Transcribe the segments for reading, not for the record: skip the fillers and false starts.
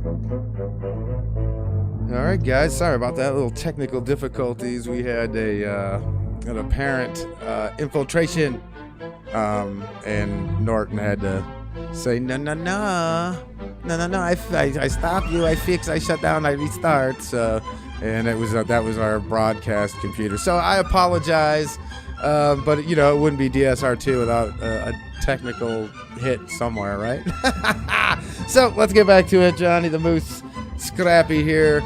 All right, guys. Sorry about that. Little technical difficulties. We had an apparent infiltration, and Norton had to say, no, no, no, no, no, no. I stopped you. I fixed. I shut down. I restart. So, and it was that was our broadcast computer. So I apologize, but it wouldn't be DSR2 without a technical hit somewhere, right? So let's get back to it. Johnny the Moose Scrappy here.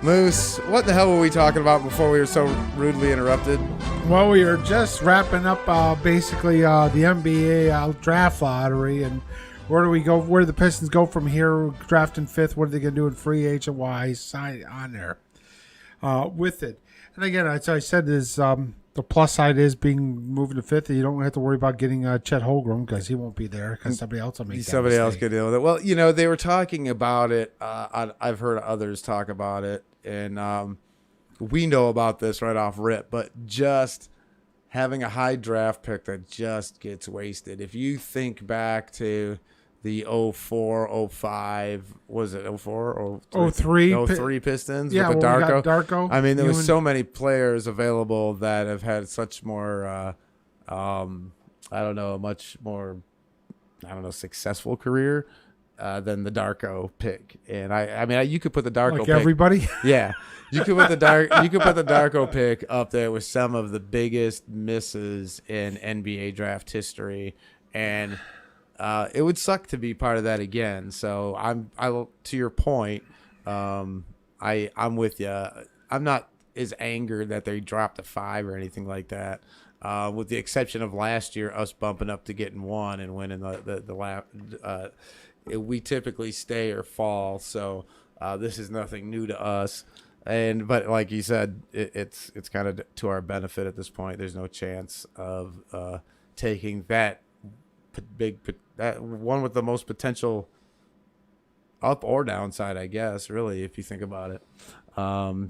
Moose, what the hell were we talking about before we were so rudely interrupted? Well, we were just wrapping up basically the NBA draft lottery, and where do we go? Where do the Pistons go from here? Drafting fifth. What are they going to do in free agent wise? Sign on there with it. And again, as I said, is the plus side is being moving to fifth. You don't have to worry about getting Chet Holmgren because he won't be there because somebody else will make that somebody mistake. else could deal with it. Well, they were talking about it. I've heard others talk about it, and we know about this right off rip. But just having a high draft pick that just gets wasted. If you think back to the 04, 05, was it 04 or 03 Pistons with the Darko? I mean, there was so many players available that have had such more, much more, successful career than the Darko pick. And I mean, you could put the Darko pick. Everybody? Yeah. You could put the Darko pick up there with some of the biggest misses in NBA draft history, and it would suck to be part of that again. So to your point, I'm with you. I'm not as angered that they dropped a 5 or anything like that. With the exception of last year, us bumping up to getting 1 and winning the lap. We typically stay or fall, so this is nothing new to us. But like you said, it's kind of to our benefit at this point. There's no chance of taking that that one with the most potential up or downside, I guess, really, if you think about it. But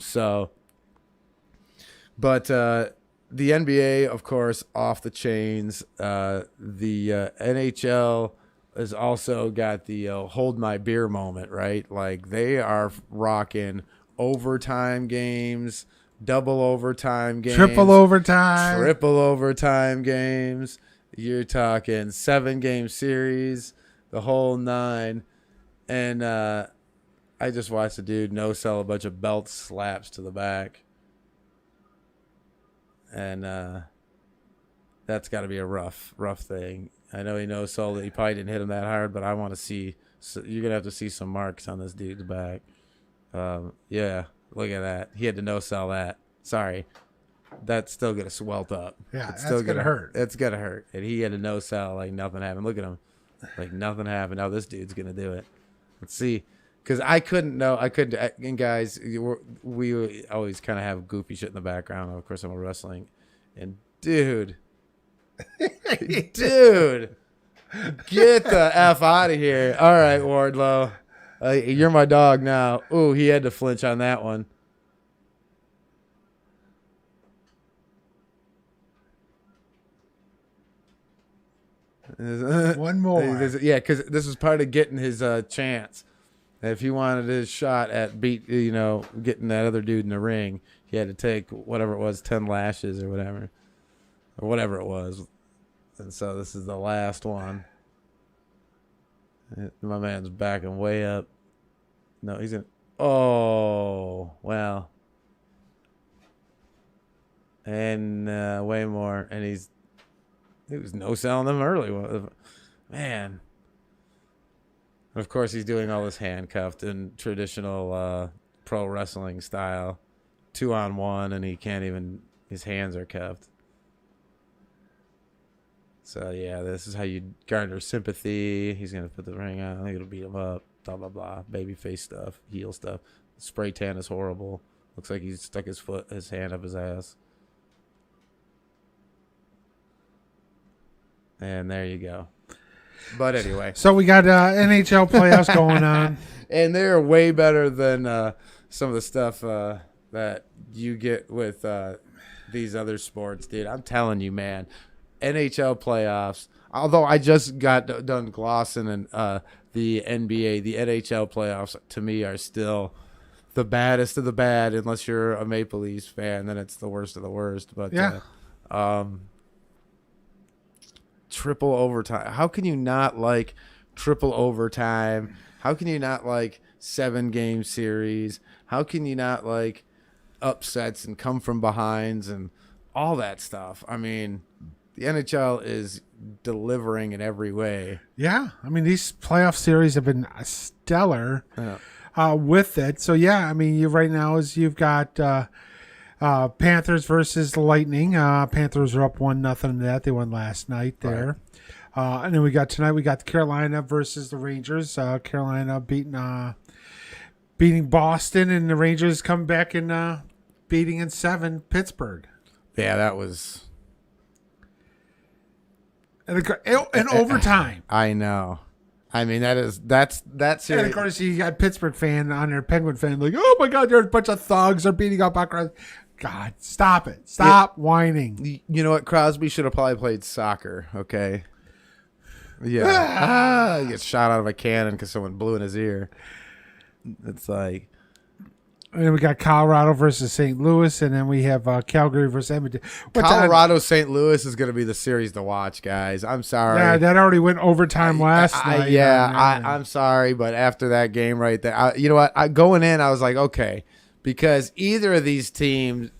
the NBA, of course, off the chains. The NHL has also got the hold my beer moment, right? Like they are rocking overtime games, double overtime games, triple overtime games. You're talking 7-game series, the whole 9. And I just watched a dude no-sell a bunch of belt slaps to the back. And that's got to be a rough thing. I know he no-sold it. He probably didn't hit him that hard, but I want to see. So you're going to have to see some marks on this dude's back. Yeah, look at that. He had to no-sell that. Sorry. That's still going to swell up. Yeah, it's still going to hurt. It's going to hurt. And he had a no-sell like nothing happened. Look at him. Like nothing happened. Now this dude's going to do it. Let's see. Because and guys, we always kind of have goofy shit in the background. Of course, I'm a wrestling. And dude, get the F out of here. All right, Wardlow. You're my dog now. Ooh, he had to flinch on that one. One more. Yeah, because this was part of getting his chance. If he wanted his shot at getting that other dude in the ring, he had to take whatever it was, 10 lashes or whatever it was. And so this is the last one. My man's backing way up. No, he's in. Oh, well. And way more. And he was no-selling them early. Man. And of course, he's doing all this handcuffed in traditional pro wrestling style. 2-on-1, and he can't even, his hands are cuffed. So, yeah, this is how you garner sympathy. He's going to put the ring on. I think it'll beat him up. Blah, blah, blah. Babyface stuff. Heel stuff. Spray tan is horrible. Looks like he's stuck his hand up his ass. And there you go. But anyway. So we got NHL playoffs going on. And they're way better than some of the stuff that you get with these other sports, dude. I'm telling you, man. NHL playoffs Although I just got done glossing, and the NBA, the NHL playoffs to me are still the baddest of the bad. Unless you're a Maple Leafs fan, then it's the worst of the worst. But Yeah. Triple overtime. How can you not like triple overtime? How can you not like 7-game series? How can you not like upsets and come from behinds and all that stuff? I mean, the NHL is delivering in every way. Yeah. I mean, these playoff series have been stellar with it. So, yeah, I mean, right now you've got Panthers versus the Lightning. Panthers are up 1-0 in that. They won last night there. Right. And then we got Carolina versus the Rangers. Carolina beating Boston, and the Rangers come back and beating in 7 Pittsburgh. Yeah, that was in overtime. I know. I mean, that's serious. And of course, you got Pittsburgh fan on there, Penguin fan, like, oh my God, there's a bunch of thugs are beating up our. God, stop it! Stop whining. You know what? Crosby should have probably played soccer. Okay. Yeah. He gets shot out of a cannon because someone blew in his ear. It's like. And then we got Colorado versus St. Louis, and then we have Calgary versus Edmonton. Colorado St. Louis is going to be the series to watch, guys. I'm sorry. Yeah, that already went overtime last night. I'm sorry, but after that game right there, you know what? Going in, I was like, okay, because either one of these teams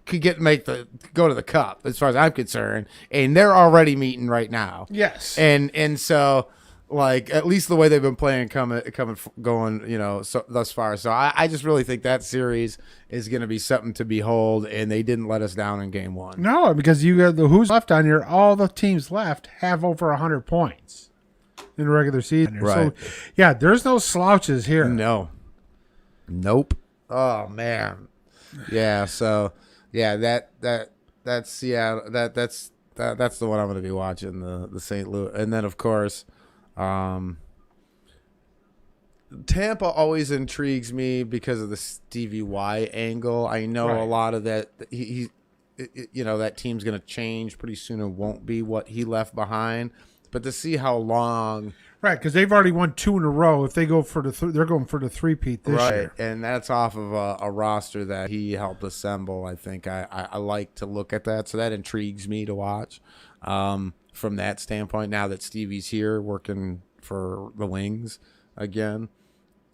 could go to the Cup, as far as I'm concerned, and they're already meeting right now. Yes, and so. Like, at least the way they've been playing, going, so thus far. So I just really think that series is going to be something to behold, and they didn't let us down in game 1. No, because you got who's left on here. All the teams left have over 100 points in the regular season. Right. So, yeah, there's no slouches here. No. Nope. Oh man. Yeah. So yeah, that's the one I'm going to be watching, the St. Louis, and then of course. Tampa always intrigues me because of the Stevie Y angle. I know a lot of that. That team's going to change pretty soon and won't be what he left behind. But to see how long, right? Because they've already won 2 in a row. If they go for they're going for the three-peat this year, and that's off of a roster that he helped assemble. I think I like to look at that, so that intrigues me to watch. From that standpoint, now that Stevie's here working for the Wings again,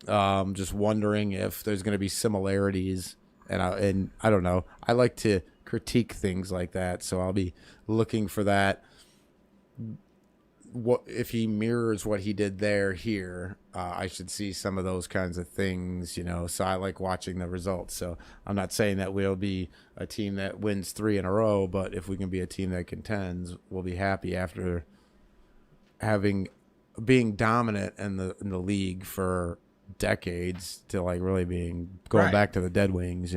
just wondering if there's going to be similarities, and I don't know. I like to critique things like that, so I'll be looking for that. What if he mirrors what he did here? I should see some of those kinds of things, So I like watching the results. So I'm not saying that we'll be a team that wins 3 in a row, but if we can be a team that contends, we'll be happy after being dominant in the league for decades to like really going back to the Dead Wings,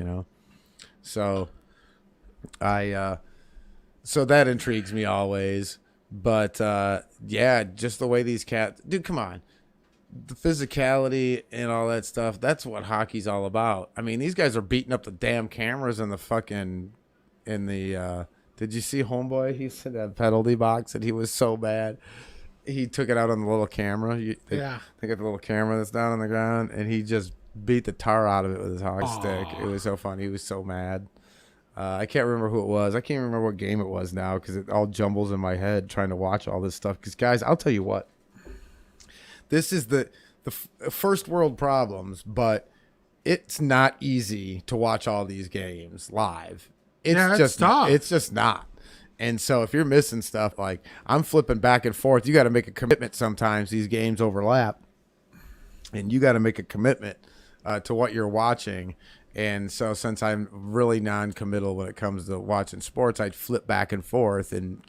So so that intrigues me always. But, just the way these cats... Dude, come on. The physicality and all that stuff, that's what hockey's all about. I mean, these guys are beating up the damn cameras in the fucking... did you see Homeboy? He said that penalty box, and he was so bad. He took it out on the little camera. They got the little camera that's down on the ground, and he just beat the tar out of it with his hockey stick. It was so funny. He was so mad. I can't remember who it was. I can't remember what game it was now because it all jumbles in my head trying to watch all this stuff. Because, guys, I'll tell you what. This is the first world problems, but it's not easy to watch all these games live. It's just not. And so if you're missing stuff, like I'm flipping back and forth, you got to make a commitment sometimes. These games overlap. And you got to make a commitment to what you're watching. And so since I'm really non-committal when it comes to watching sports, I'd flip back and forth, and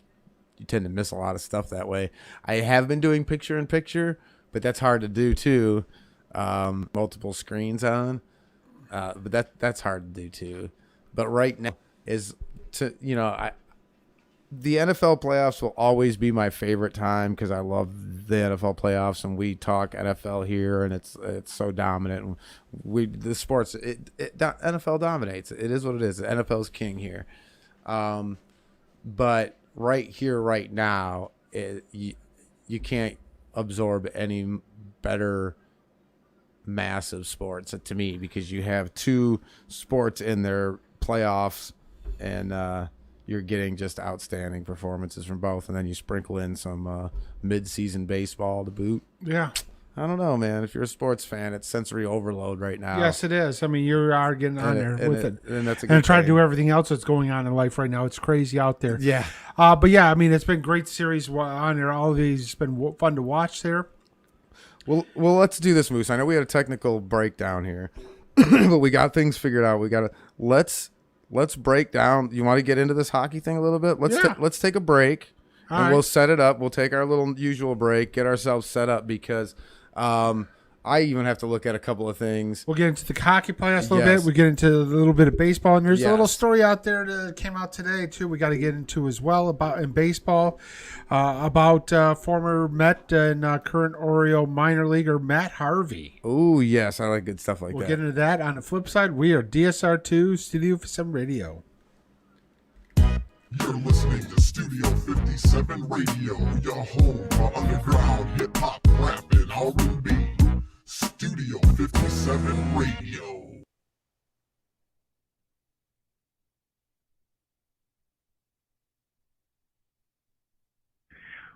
you tend to miss a lot of stuff that way. I have been doing picture-in-picture, but that's hard to do too. Multiple screens on, but that's hard to do too. But right now the NFL playoffs will always be my favorite time because I love the NFL playoffs, and we talk NFL here, and it's so dominant. The sports, NFL dominates. It is what it is. The NFL's king here. But right here, right now, you can't absorb any better massive sports to me, because you have two sports in their playoffs, and you're getting just outstanding performances from both, and then you sprinkle in some mid-season baseball to boot. Yeah. I don't know, man. If you're a sports fan, it's sensory overload right now. Yes, it is. I mean, you are getting on there with it. And that's a good And try to thing. do everything else that's going on in life right now. It's crazy out there. Yeah. But yeah, I mean, it's been great series on there. All of these, it's been fun to watch there. Well, let's do this, Moose. I know we had a technical breakdown here, but we got things figured out. We got to let's break down. You want to get into this hockey thing a little bit? Let's take a break, and right. we'll set it up. We'll take our little usual break, get ourselves set up, because I even have to look at a couple of things. We'll get into the hockey playoffs a little Yes. bit. We get into a little bit of baseball, and there's a little Yes. story out there that came out today too. We got to get into as well about in baseball, about former Met and current Oriole minor leaguer Matt Harvey. Oh yes, I like good stuff like We'll that. get into that. On the flip side, we are DSR2 Studio 57 Radio. You're listening to Studio 57 Radio, your home for underground hip hop, rap, and R&B. Studio 57 Radio.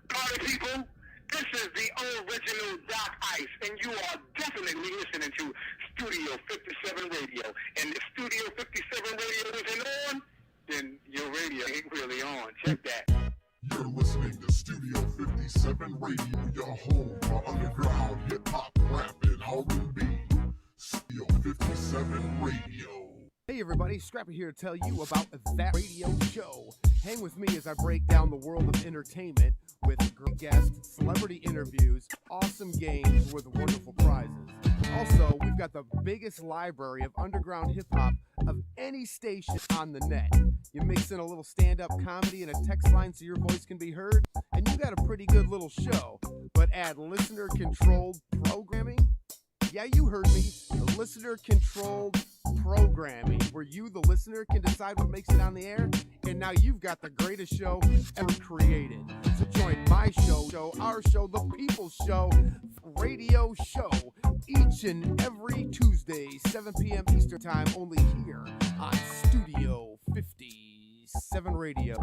Party people, this is the original Doc Ice, and you are definitely listening to Studio 57 Radio. And if Studio 57 Radio isn't on, then your radio ain't really on. Check that. You're listening to Studio 57 Radio, your home for underground hip hop, rap, and R&B. Studio 57 Radio. Hey everybody, Scrappy here to tell you about That Radio Show. Hang with me as I break down the world of entertainment with great guests, celebrity interviews, awesome games with wonderful prizes. Also, we've got the biggest library of underground hip-hop of any station on the net. You mix in a little stand-up comedy and a text line so your voice can be heard, and you got a pretty good little show. But add listener-controlled programming? Yeah, you heard me. The listener-controlled programming, where you, the listener, can decide what makes it on the air. And now you've got the greatest show ever created. So join my show, our show, the People's Show, radio show, each and every Tuesday, 7 p.m. Eastern Time, only here on Studio 57 Radio.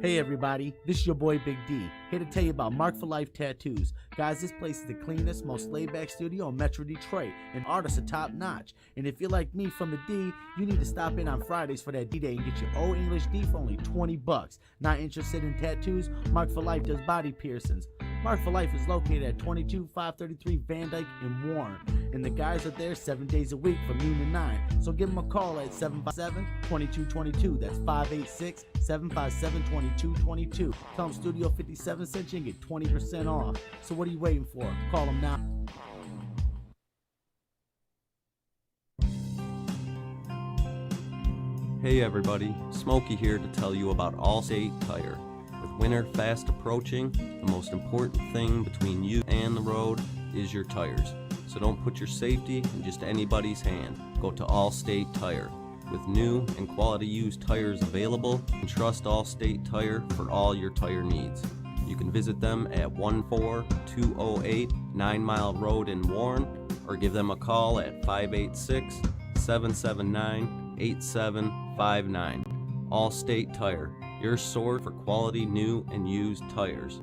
Hey everybody, this is your boy Big D, here to tell you about Mark for Life Tattoos. Guys, this place is the cleanest, most laid-back studio in Metro Detroit, and artists are top-notch. And if you're like me from the D, you need to stop in on Fridays for that D-Day and get your old English D for only $20. Not interested in tattoos? Mark for Life does body piercings. Mark for Life is located at 22533 Van Dyke in Warren, and the guys are there 7 days a week from noon to 9. So give them a call at 757-2222. That's 586-757-2222. Tell them Studio 57 sent you and get 20% off. So what are you waiting for? Call them now. Hey everybody, Smokey here to tell you about Allstate Tire. With winter fast approaching, the most important thing between you and the road is your tires. So don't put your safety in just anybody's hand. Go to Allstate Tire. With new and quality used tires available, and trust Allstate Tire for all your tire needs. You can visit them at 14208 9 Mile Road in Warren, or give them a call at 586-779-8759. Allstate Tire, your source for quality new and used tires.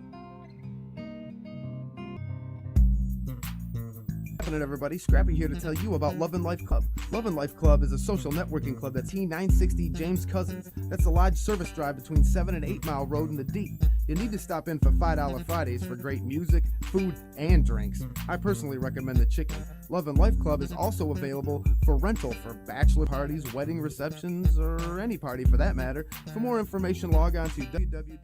Good afternoon, everybody. Scrappy here to tell you about Love and Life Club. Love and Life Club is a social networking club that's T960 James Cousins. That's the Lodge service drive between 7 and 8 Mile Road in the D. You need to stop in for $5 Fridays for great music, food, and drinks. I personally recommend the chicken. Love and Life Club is also available for rental for bachelor parties, wedding receptions, or any party for that matter. For more information, log on to www.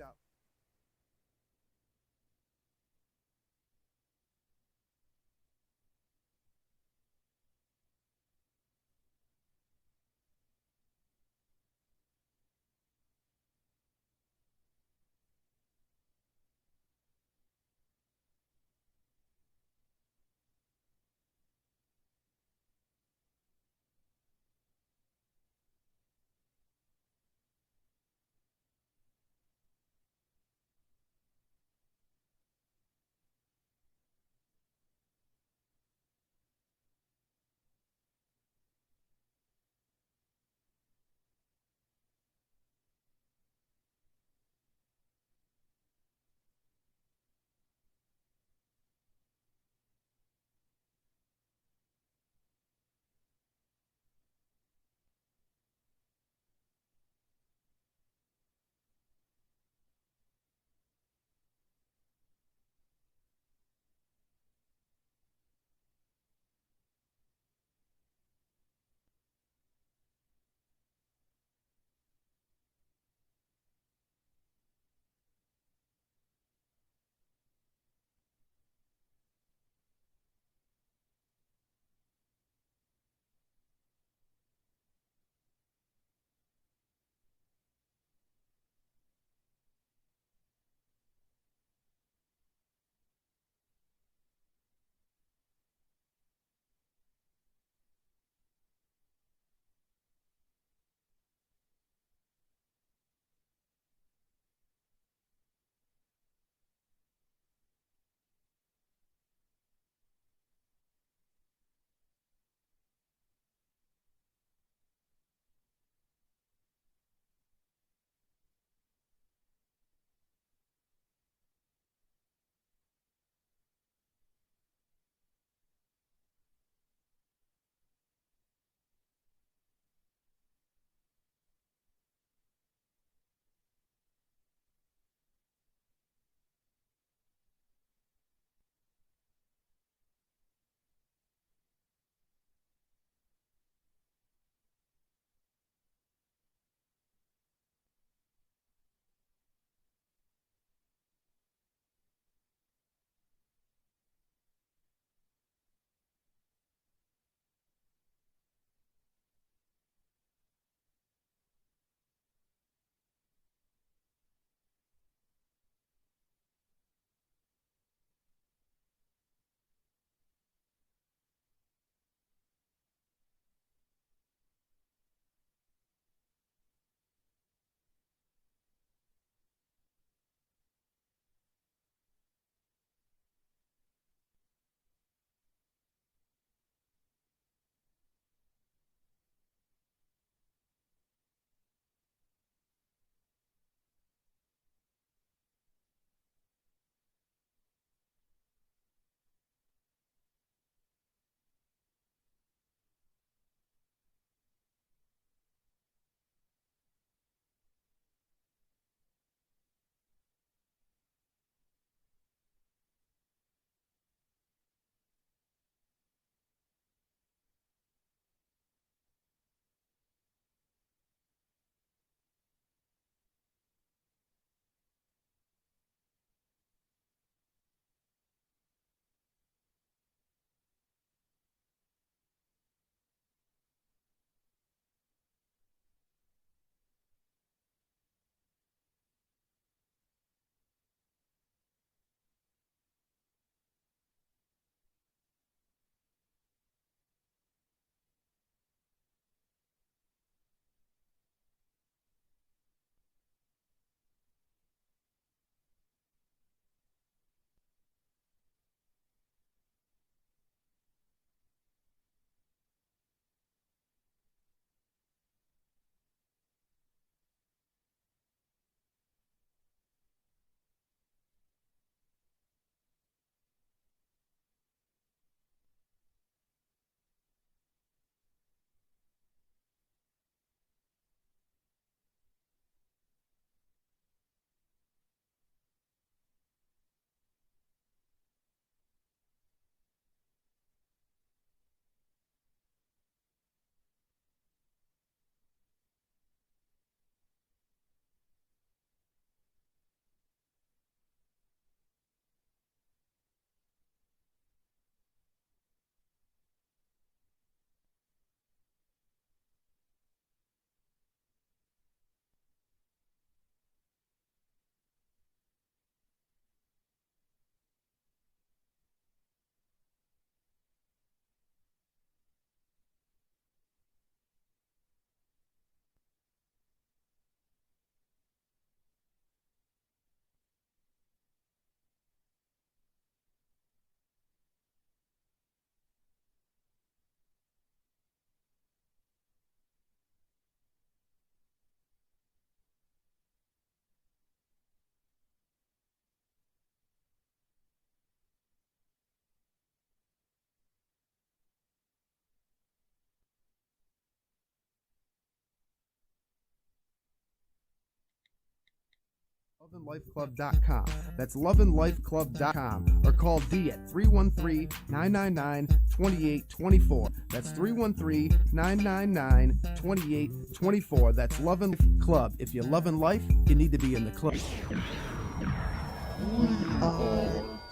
loveandlifeclub.com. That's loveandlifeclub.com. Or call D at 313-999-2824. That's 313-999-2824. That's Love and Life Club. If you're loving life, you need to be in the club.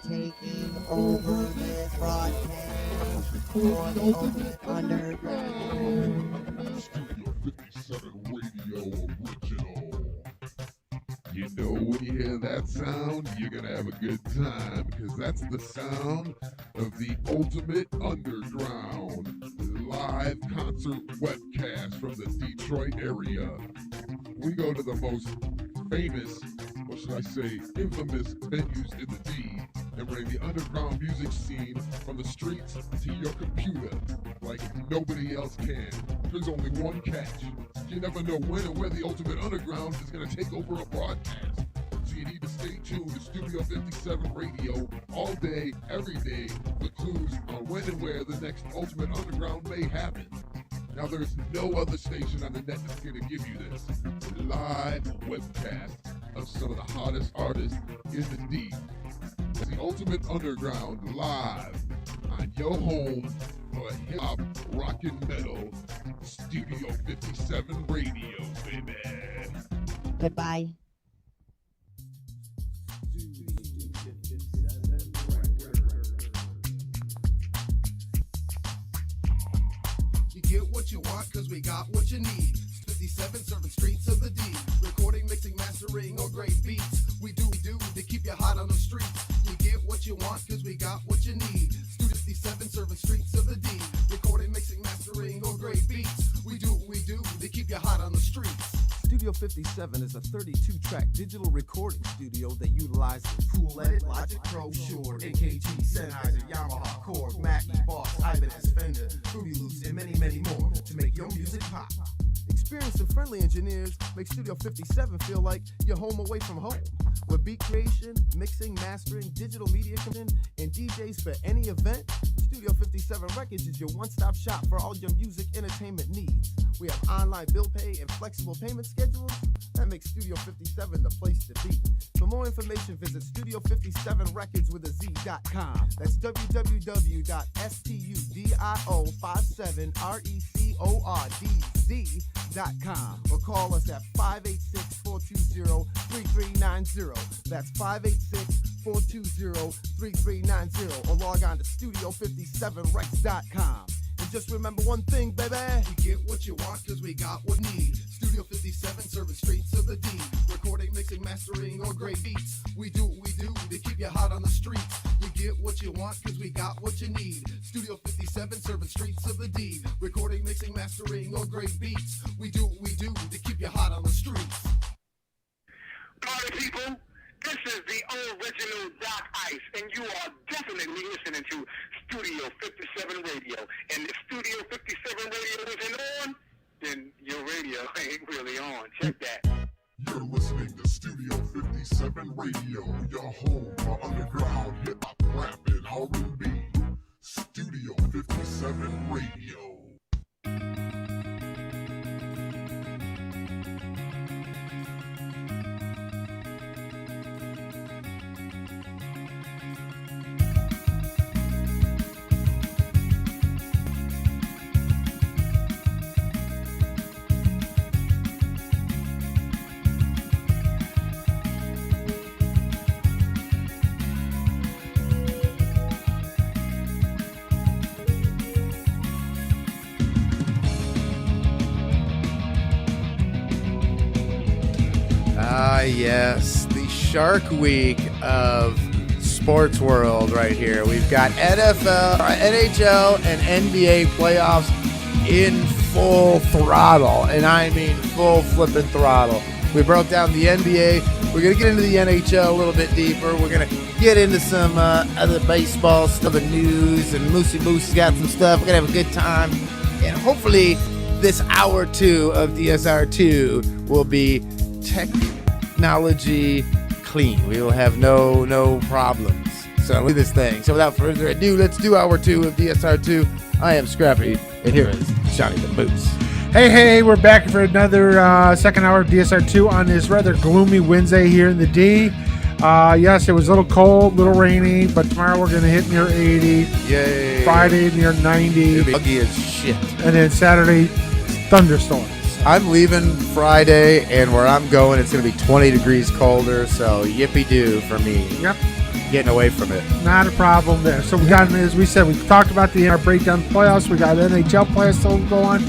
Taking over this broadcast for the Ultimate Underground. Studio 57 Radio Original. You know, when you hear that sound, you're gonna have a good time, because that's the sound of the Ultimate Underground live concert webcast from the Detroit area. We go to the most famous, or should I say, infamous venues in the D, and bring the underground music scene from the streets to your computer like nobody else can. There's only one catch. You never know when and where the Ultimate Underground is going to take over a broadcast. So you need to stay tuned to Studio 57 Radio all day, every day, for clues on when and where the next Ultimate Underground may happen. Now, there's no other station on the net that's going to give you this live webcast of some of the hottest artists in the D. It's the Ultimate Underground live on your home for hip hop, rock and metal, Studio 57 Radio, baby. Goodbye. You get what you want, cause we got what you need. 57 serving streets of the D. Recording, mixing, mastering, or great beats. We do to keep you hot on the streets. You get what you want, cause we got what you need. Studio 57 serving streets of the D. Recording, mixing, mastering, or great beats. We do to keep you hot on the streets. Studio 57 is a 32-track digital recording studio that utilizes Cool Edit, Logic Pro, Shure, AKG, Sennheiser, Yamaha, Korg, Mackie, Boss, Ibanez, Fender, Fruity Loops, and many, many more to make your music pop. Experienced and friendly engineers make Studio 57 feel like you're home away from home. With beat creation, mixing, mastering, digital media content, and DJs for any event, Studio 57 Records is your one-stop shop for all your music entertainment needs. We have online bill pay and flexible payment schedules that makes Studio 57 the place to be. For more information, visit Studio57records.com. That's www.studio57records.com, or call us at 586-420-3390. That's 586-420-3390, or log on to Studio57recs.com. And just remember one thing, baby. You get what you want, cause we got what you need. Studio 57 serving streets of the D. Recording, mixing, mastering, or great beats. We do to keep you hot on the streets. You get what you want, cause we got what you need. Studio 57 serving streets of the D. Recording, mixing, mastering, or great beats. We do to keep you hot on the streets. Party people, this is the original Doc Ice, and you are definitely listening to Studio 57 Radio. And if Studio 57 Radio isn't on, then your radio ain't really on. Check that. You're listening to Studio 57 Radio, your home for underground hip hop, rap, and R&B. Studio 57 Radio. Yes, the Shark Week of sports world right here. We've got NFL, NHL, and NBA playoffs in full throttle, and I mean full flipping throttle. We broke down the NBA. We're going to get into the NHL a little bit deeper. We're going to get into some other baseball stuff, the news, and Moosey Moose got some stuff. We're going to have a good time, and hopefully this hour 2 of DSR2 will be technology clean. We will have no problems. So look at this thing. So without further ado, let's do hour 2 of DSR2. I am Scrappy, and here is Johnny the Moose. Hey, we're back for another second hour of DSR2 on this rather gloomy Wednesday here in the D. Yes, it was a little cold, a little rainy, but tomorrow we're going to hit near 80. Yay. Friday near 90. It'll be muggy as shit. And then Saturday, thunderstorms. I'm leaving Friday, and where I'm going, it's going to be 20 degrees colder, so yippee-doo for me. Yep. Getting away from it. Not a problem there. So we got, as we said, we talked about our breakdown playoffs. We got NHL playoffs still going.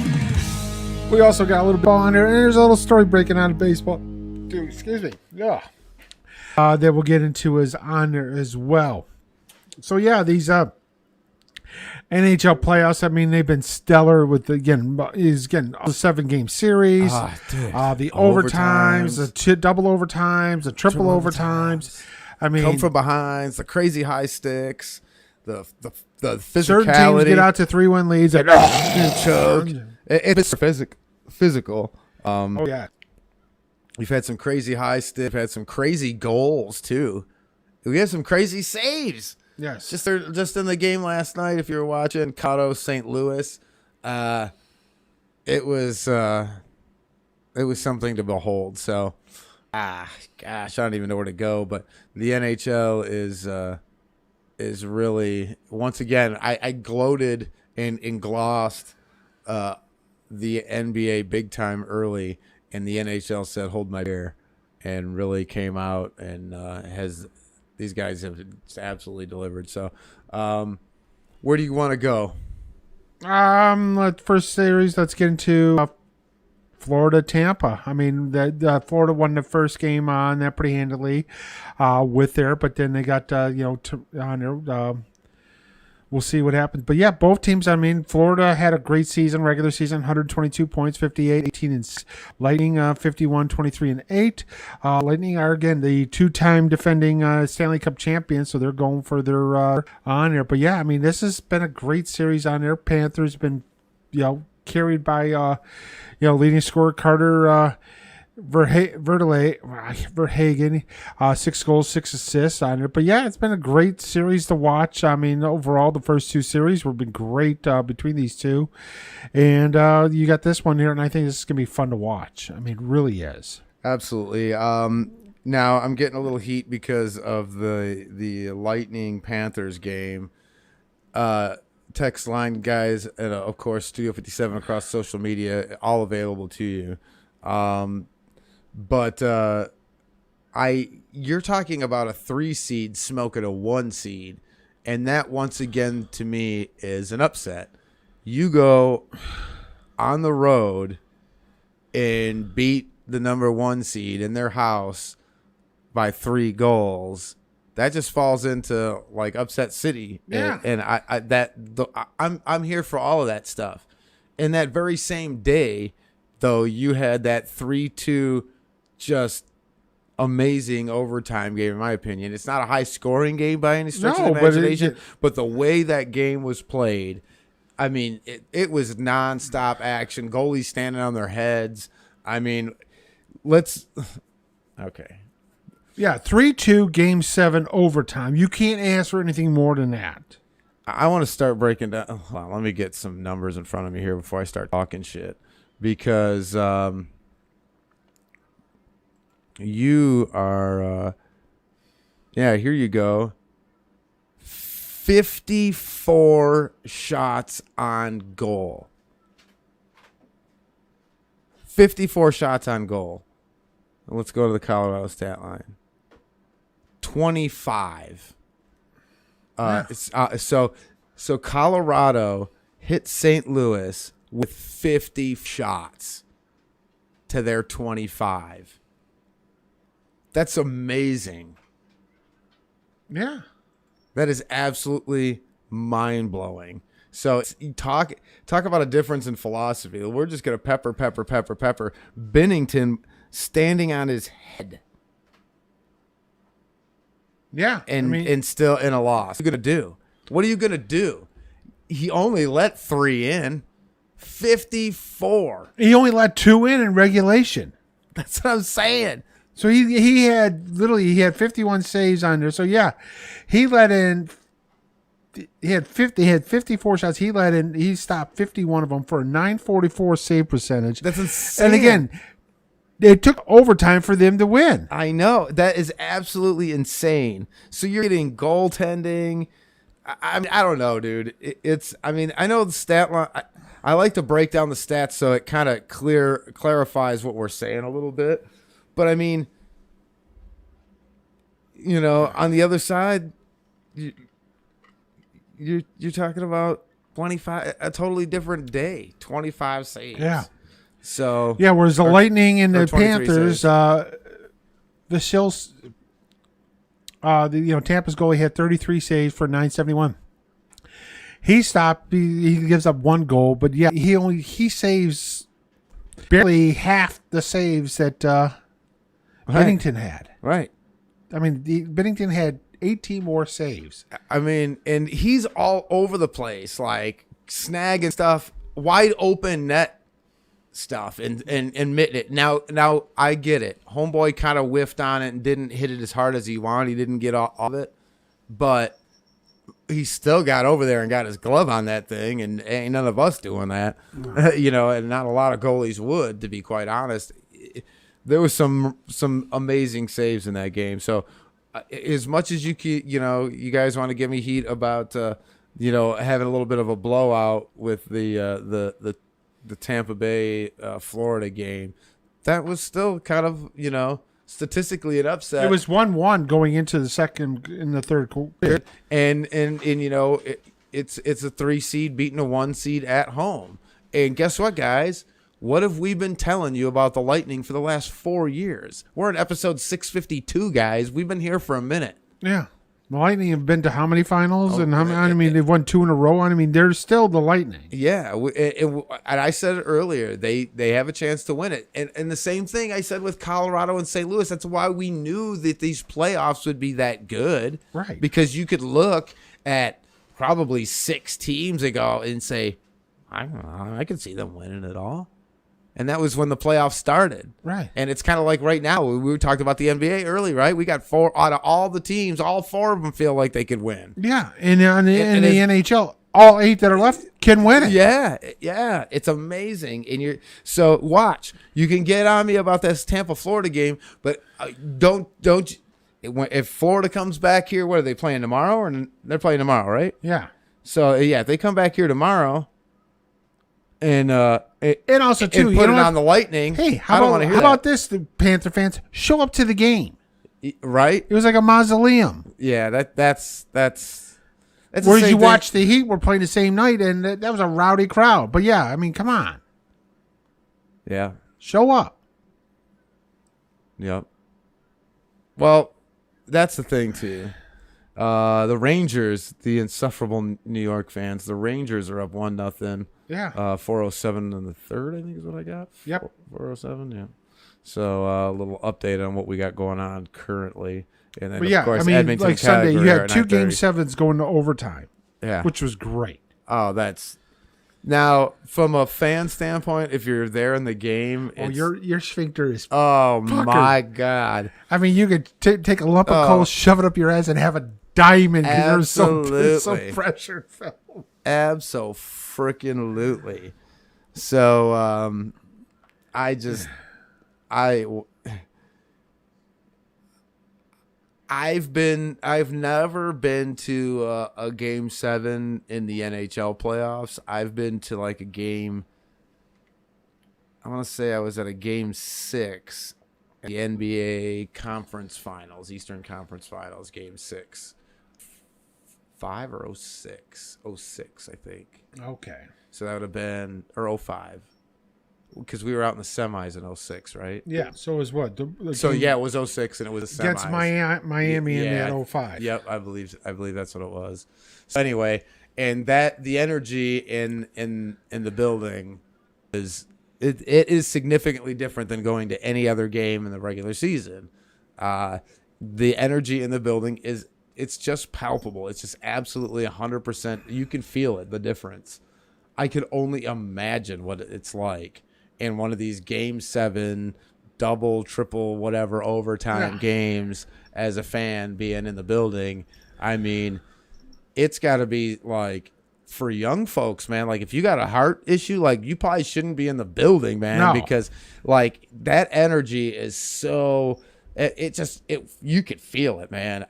We also got a little ball on there, and there's a little story breaking out of baseball. Dude, excuse me. Yeah. That we'll get into is on there as well. So yeah, these NHL playoffs. I mean, they've been stellar with the, again the 7-game series, the overtimes, the double overtimes, the triple overtimes. I mean, come from behinds, the crazy high sticks, the physicality. Certain teams get out to 3-1 leads and choke. It's physical. Oh yeah. We've had some crazy high stick. We've had some crazy goals too. We had some crazy saves. Yes. Just in the game last night, if you were watching Colorado St. Louis, it was something to behold. So, gosh, I don't even know where to go. But the NHL is really, once again, I gloated and glossed the NBA big time early, and the NHL said, "Hold my beer," and really came out and these guys have absolutely delivered. So, where do you want to go? First series, let's get into Florida, Tampa. I mean, Florida won the first game on that pretty handily with there, but then they got on there. We'll see what happens. But yeah, both teams, I mean, Florida had a great season, regular season, 122 points, 58, 18, and Lightning 51, 23, and 8. Lightning are, again, the two-time defending Stanley Cup champions, so they're going for their on there. But yeah, I mean, this has been a great series on there. Panthers been, carried by, leading scorer Carter Verhagen, 6 goals, 6 assists on it. But yeah, it's been a great series to watch. I mean, overall, the first two series have been great between these two. And you got this one here, and I think this is going to be fun to watch. I mean, it really is. Absolutely. Now, I'm getting a little heat because of the Lightning Panthers game. Text line guys, and of course, Studio 57 across social media, all available to you. But you're talking about a 3 seed smoking a 1 seed, and that once again to me is an upset. You go on the road and beat the number 1 seed in their house by 3 goals. That just falls into like upset city. Yeah. And I'm here for all of that stuff. And that very same day, though, you had that 3-2 just amazing overtime game, in my opinion. It's not a high-scoring game by any stretch of the imagination, but the way that game was played, I mean, it was nonstop action. Goalies standing on their heads. I mean, okay. Yeah, 3-2, Game 7, overtime. You can't ask for anything more than that. I want to start breaking down. Hold on, let me get some numbers in front of me here before I start talking shit. Because you are, here you go. 54 shots on goal. 54 shots on goal. Let's go to the Colorado stat line. 25. So Colorado hit St. Louis with 50 shots to their 25. That's amazing. Yeah. That is absolutely mind-blowing. So talk about a difference in philosophy. We're just going to pepper. Bennington standing on his head. Yeah. And still in a loss. What are you going to do? What are you going to do? He only let 3 in. 54. He only let 2 in regulation. That's what I'm saying. So he had 51 saves on there. So yeah, he let in he had 54 shots. He stopped 51 of them for a 944 save percentage. That's insane. And again, it took overtime for them to win. I know. That is absolutely insane. So you're getting goaltending. I mean, I don't know, dude. I know the stat line. I like to break down the stats so it kind of clarifies what we're saying a little bit. But I mean, on the other side, you're talking about 25, a totally different day, 25 saves. Yeah. So yeah, whereas the Lightning and the 23 Panthers, saves. the Shills, Tampa's goalie had 33 saves for 971. He stopped. He gives up one goal, but yeah, he saves barely half the saves that Bennington had. Right. I mean, Bennington had 18 more saves. I mean, and he's all over the place, like snagging stuff, wide open net stuff, and mitting it. Now I get it. Homeboy kind of whiffed on it and didn't hit it as hard as he wanted. He didn't get all of it, but he still got over there and got his glove on that thing, and ain't none of us doing that, and not a lot of goalies would, to be quite honest. There was some amazing saves in that game. So as much as you guys want to give me heat about, having a little bit of a blowout with the Tampa Bay, Florida game, that was still kind of, statistically an upset. It was 1-1 going into the second in the third quarter. And it's a 3 seed beating a 1 seed at home. And guess what, guys? What have we been telling you about the Lightning for the last 4 years? We're in episode 652, guys. We've been here for a minute. Yeah. The Lightning have been to how many finals? And how many? I mean, they've won 2 in a row. I mean, they're still the Lightning. Yeah. And I said it earlier. They have a chance to win it. And the same thing I said with Colorado and St. Louis. That's why we knew that these playoffs would be that good. Right. Because you could look at probably 6 teams ago and say, I can see them winning it all. And that was when the playoffs started. Right. And it's kind of like right now. We talked about the NBA early, right? We got 4 out of all the teams. All 4 of them feel like they could win. Yeah. And in the NHL, all 8 that are left can win it. Yeah. Yeah. It's amazing. And so watch. You can get on me about this Tampa, Florida game, but don't. If Florida comes back here, what are they playing tomorrow? Or they're playing tomorrow, right? Yeah. So yeah, if they come back here tomorrow, and also too, and put it on the Lightning. Hey, how about this? The Panther fans show up to the game, right? It was like a mausoleum. Yeah, that's. Whereas you watch the Heat were playing the same night, and that was a rowdy crowd. But yeah, I mean, come on, yeah, show up. Yep. Well, that's the thing too. The Rangers, the insufferable New York fans, the Rangers are up 1-0. Yeah. 4:07 in the third, I think is what I got. Yep. 4:07, yeah. So a little update on what we got going on currently. And then, of course, Edmonton, like Sunday, you had 2 game 7s going to overtime. Yeah. Which was great. Oh, now from a fan standpoint, if you're there in the game, your sphincter is my God. I mean, you could take a lump of coal, shove it up your ass, and have a diamond. Absolutely. So pressure filled. Abso-freaking-lutely. So I've never been to a game 7 in the NHL playoffs. I've been to like a game. I want to say I was at a game 6 at the NBA Conference Finals, Eastern Conference Finals, game 6. 05 or 06? 06, I think. Okay. So that would have been, or 05. Because we were out in the semis in 06, right? Yeah. So it was what? It was 06 and it was a semis. Against Miami in that 05. Yep, I believe that's what it was. So anyway, and the energy in the building is it is significantly different than going to any other game in the regular season. The energy in the building it's just palpable. It's just absolutely 100%. You can feel it, the difference. I could only imagine what it's like in one of these game 7, double, triple, whatever overtime games as a fan being in the building. I mean, it's got to be like for young folks, man. Like if you got a heart issue, like you probably shouldn't be in the building, man, No. because like that energy is so. You could feel it, man.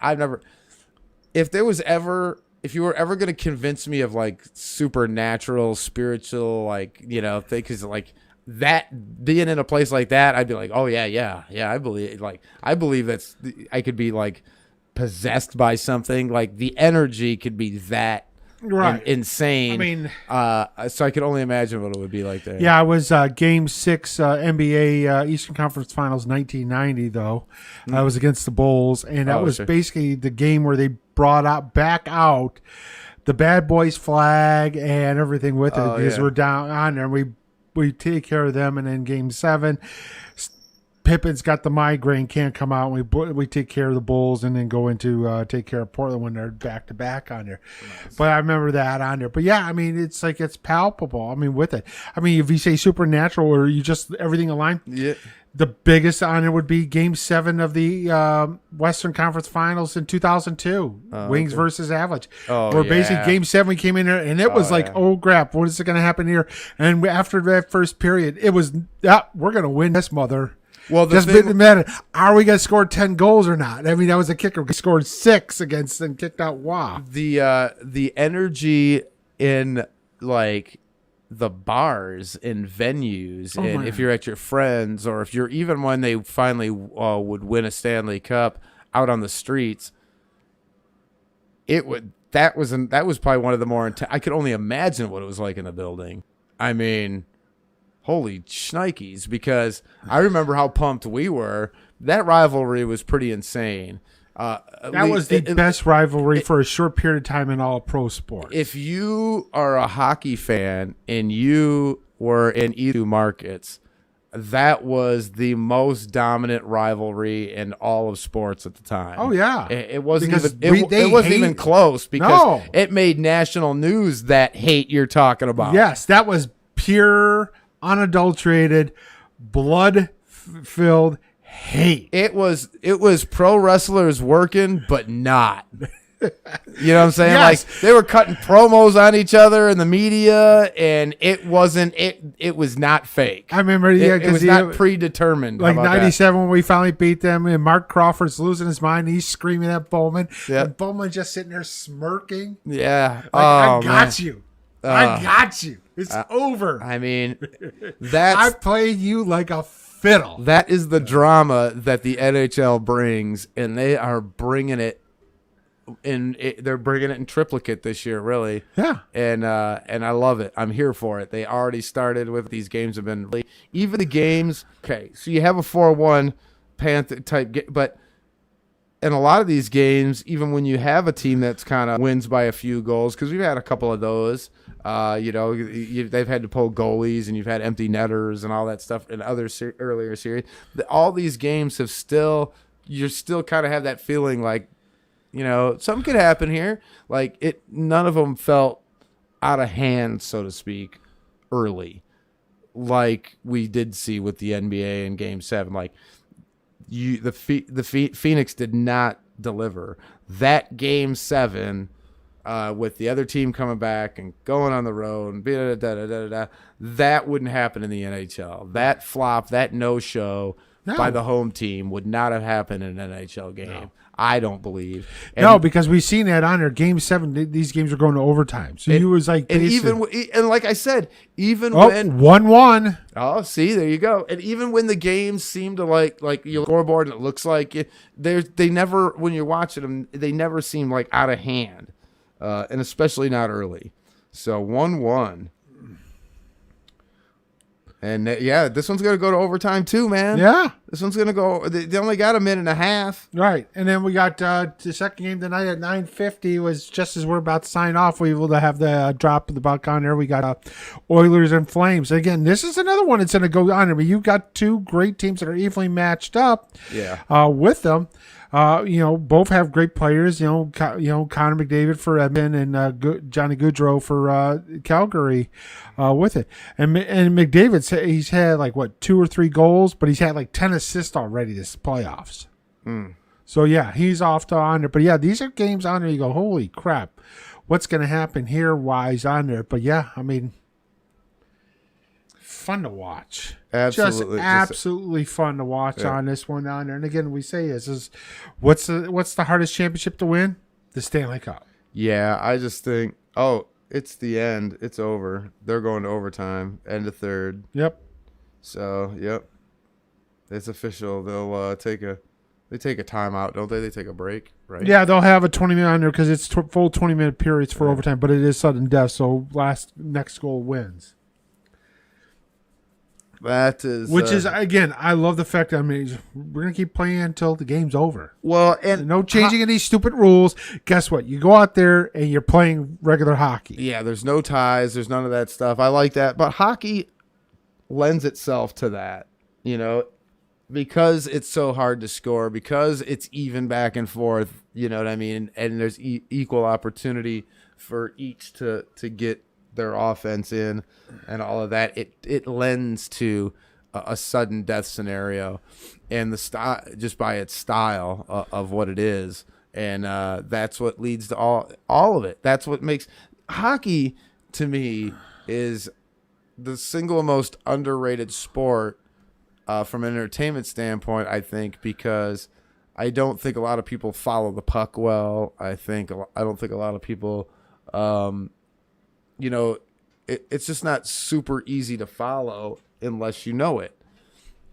If you were ever going to convince me of like supernatural, spiritual, like, you know, because like that being in a place like that, I'd be like, oh yeah. I believe I could be like possessed by something. Like the energy could be that insane. I mean, so I could only imagine what it would be like there. Yeah, it was Game 6 NBA Eastern Conference Finals 1990, though. I was against the Bulls, and that was basically the game where they brought back out the Bad Boys flag and everything with it because we're down on there. We take care of them, and then Game 7, Pippen's got the migraine, can't come out. We take care of the Bulls and then go into take care of Portland when they're back to back on there. Nice. But I remember that on there. But yeah, I mean, it's like it's palpable. I mean, with it. I mean, if you say supernatural or you just everything aligned, the biggest on it would be Game 7 of the Western Conference Finals in 2002, Wings versus Avalanche. Where basically Game 7 we came in there and it was like, oh crap, what is going to happen here? And after that first period, it was we're going to win this mother. Well, just didn't matter. Are we going to score 10 goals or not? I mean, that was a kicker. We scored 6 against and kicked out Wah. The energy in like the bars and venues, and if you're at your friends or if you're even when they finally would win a Stanley Cup out on the streets, that was probably one of the more I could only imagine what it was like in the building. I mean, holy shnikes, because I remember how pumped we were. That rivalry was pretty insane. That was the best rivalry for a short period of time in all pro sports. If you are a hockey fan and you were in either markets, that was the most dominant rivalry in all of sports at the time. Oh yeah, it wasn't even close because it made national news. That hate you're talking about. Yes, that was pure, unadulterated, blood-filled hate. It was pro wrestlers working, but not. You know what I'm saying? Yes. Like they were cutting promos on each other in the media, and it was not fake. I remember, it was not predetermined. Like 97 when we finally beat them, and Mark Crawford's losing his mind. He's screaming at Bowman, and Bowman just sitting there smirking. Yeah, like, I got you. I got you. It's over. I mean, I played you like a fiddle. That is the drama that the NHL brings, and they are bringing it. They're bringing it in triplicate this year, really. Yeah. And I love it. I'm here for it. They already started with these games have been even the games. Okay, so you have a 4-1 Panther type game, but in a lot of these games, even when you have a team that's kind of wins by a few goals, because we've had a couple of those. They've had to pull goalies, and you've had empty netters and all that stuff in other earlier series. All these games have you still kind of have that feeling like, you know, something could happen here. Like none of them felt out of hand, so to speak, early, like we did see with the NBA in Game 7. Like the Phoenix did not deliver that Game 7 with the other team coming back and going on the road and that wouldn't happen in the NHL. That flop, that no-show by the home team would not have happened in an NHL game. No. I don't believe. No, because we've seen that on there. Game 7, these games are going to overtime. So you was like, and like I said, when 1-1. Oh, see, there you go. And even when the games seem to like your scoreboard and it looks like they never, when you're watching them, they never seem like out of hand, and especially not early. So 1-1. And this one's going to go to overtime too, man. Yeah. This one's going to go. They only got a minute and a half. Right. And then we got the second game tonight at 9:50 was just as we're about to sign off. We will have the drop of the buck on there. We got Oilers and Flames. Again, this is another one that's going to go on there. But you've got two great teams that are evenly matched up with them. Both have great players. Connor McDavid for Edmonton and Johnny Gaudreau for Calgary with it. And McDavid's he's had 2 or 3 goals, but he's had 10 assists already this playoffs. So yeah, he's off to on there. But yeah, these are games on there. You go, holy crap, what's going to happen here? Wise on there. But yeah, I mean, fun to watch. Absolutely. Just absolutely fun to watch on this one on there. And again, we say is what's the hardest championship to win? The Stanley Cup. Yeah, I just think, it's the end. It's over. They're going to overtime, end of third. Yep. So, yep. It's official. They'll take a timeout, don't they? They take a break, right? Yeah, they'll have a 20-minute on there because it's full 20-minute periods for overtime, but it is sudden death, so next goal wins. That is... Which is, again, I love the fact that, we're going to keep playing until the game's over. Well, and... No changing any stupid rules. Guess what? You go out there and you're playing regular hockey. Yeah, there's no ties. There's none of that stuff. I like that. But hockey lends itself to that, because it's so hard to score, because it's even back and forth, you know what I mean? And there's equal opportunity for each to get their offense in and all of that. It lends to a sudden death scenario, and the style, just by its style of what it is. And that's what leads to all of it. That's what makes hockey, to me, is the single most underrated sport from an entertainment standpoint, I think, because I don't think a lot of people follow the puck well. I don't think a lot of people, it's just not super easy to follow unless you know it.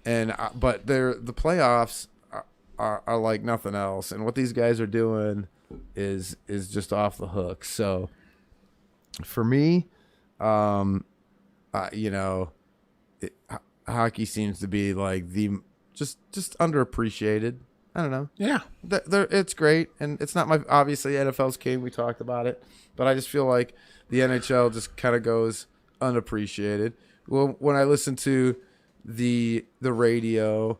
And but the playoffs are like nothing else, and what these guys are doing is just off the hook. So for me, hockey seems to be like the just underappreciated. I don't know. Yeah, it's great, and it's not obviously NFL's king. We talked about it, but I just feel like the NHL just kind of goes unappreciated. Well, when I listen to the radio,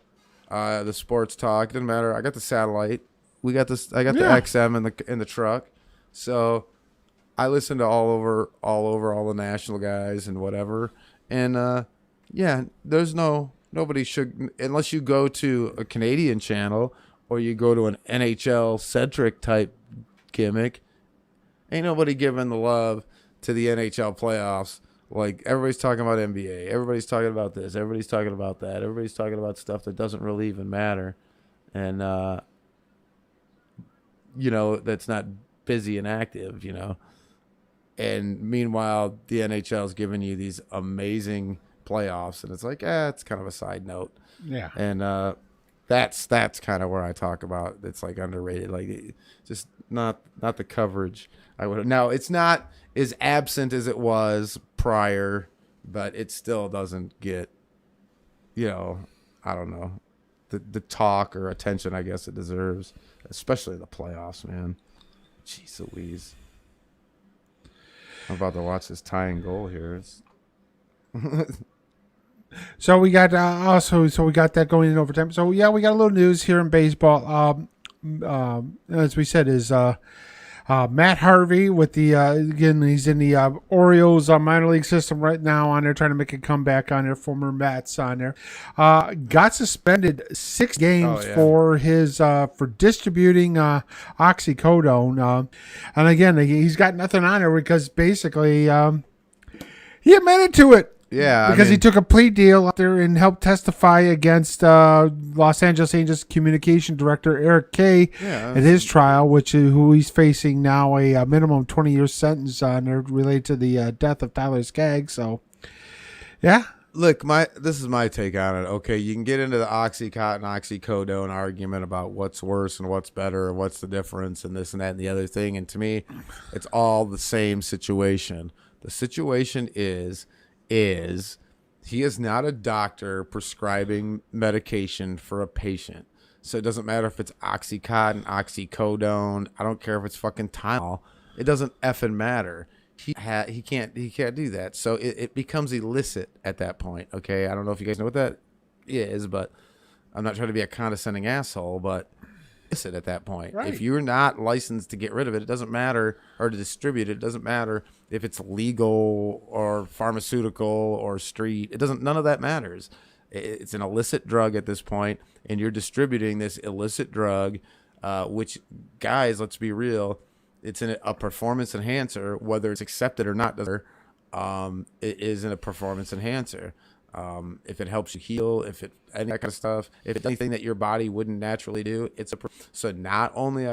the sports talk, it doesn't matter. I got the satellite. We got this. I got the XM in the truck, so I listen to all over all the national guys and whatever. And there's nobody should, unless you go to a Canadian channel or you go to an NHL centric type gimmick. Ain't nobody giving the love to the NHL playoffs. Like, everybody's talking about NBA. Everybody's talking about this. Everybody's talking about that. Everybody's talking about stuff that doesn't really even matter. And, that's not busy and active, And meanwhile, the NHL is giving you these amazing playoffs. And it's like, it's kind of a side note. Yeah. And that's kind of where I talk about it's like underrated. Like, just not the coverage. Now, it's not as absent as it was prior, but it still doesn't get, I don't know, the talk or attention I guess it deserves, especially the playoffs, man. Jeez Louise. I'm about to watch this tying goal here. So we got we got that going in overtime. So yeah, we got a little news here in baseball. As we said, is Matt Harvey with the again, he's in the Orioles minor league system right now on there, trying to make a comeback on there. Former Mets on there, got suspended 6 games for his for distributing oxycodone, and again, he's got nothing on there because basically he admitted to it. Yeah, because he took a plea deal out there and helped testify against Los Angeles Angels communication director Eric Kay at his trial, who he's facing now a minimum 20-year sentence on related to the death of Tyler Skaggs. So, yeah. Look, this is my take on it. Okay, you can get into the Oxycontin, oxycodone argument about what's worse and what's better and what's the difference and this and that and the other thing. And to me, it's all the same situation. The situation is he is not a doctor prescribing medication for a patient. So it doesn't matter if it's Oxycontin, oxycodone. I don't care if it's fucking Tylenol. It doesn't effing matter. He can't do that. So it becomes illicit at that point. Okay, I don't know if you guys know what that is, but I'm not trying to be a condescending asshole, but illicit at that point. Right. If you're not licensed to get rid of it, it doesn't matter, or to distribute it. It doesn't matter if it's legal or pharmaceutical or street. It doesn't. None of that matters. It's an illicit drug at this point, and you're distributing this illicit drug which, guys, let's be real, it's a performance enhancer, whether it's accepted or not. It isn't a performance enhancer. If it helps you heal, if it any that kind of stuff, if it's anything that your body wouldn't naturally do, so not only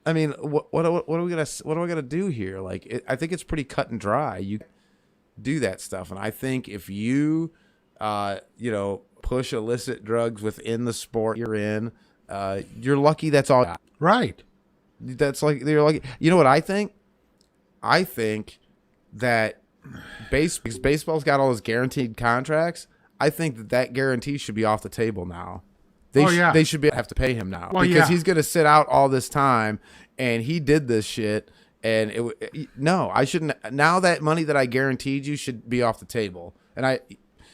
I mean, what are we gonna do here? Like, I think it's pretty cut and dry. You do that stuff, and I think if you push illicit drugs within the sport you're in, you're lucky. That's all. Right. That's like you're lucky. You know what I think? I think that because baseball's got all those guaranteed contracts, I think that guarantee should be off the table now. They should have to pay him now because he's going to sit out all this time, and he did this shit. And I shouldn't. Now that money that I guaranteed you should be off the table, and I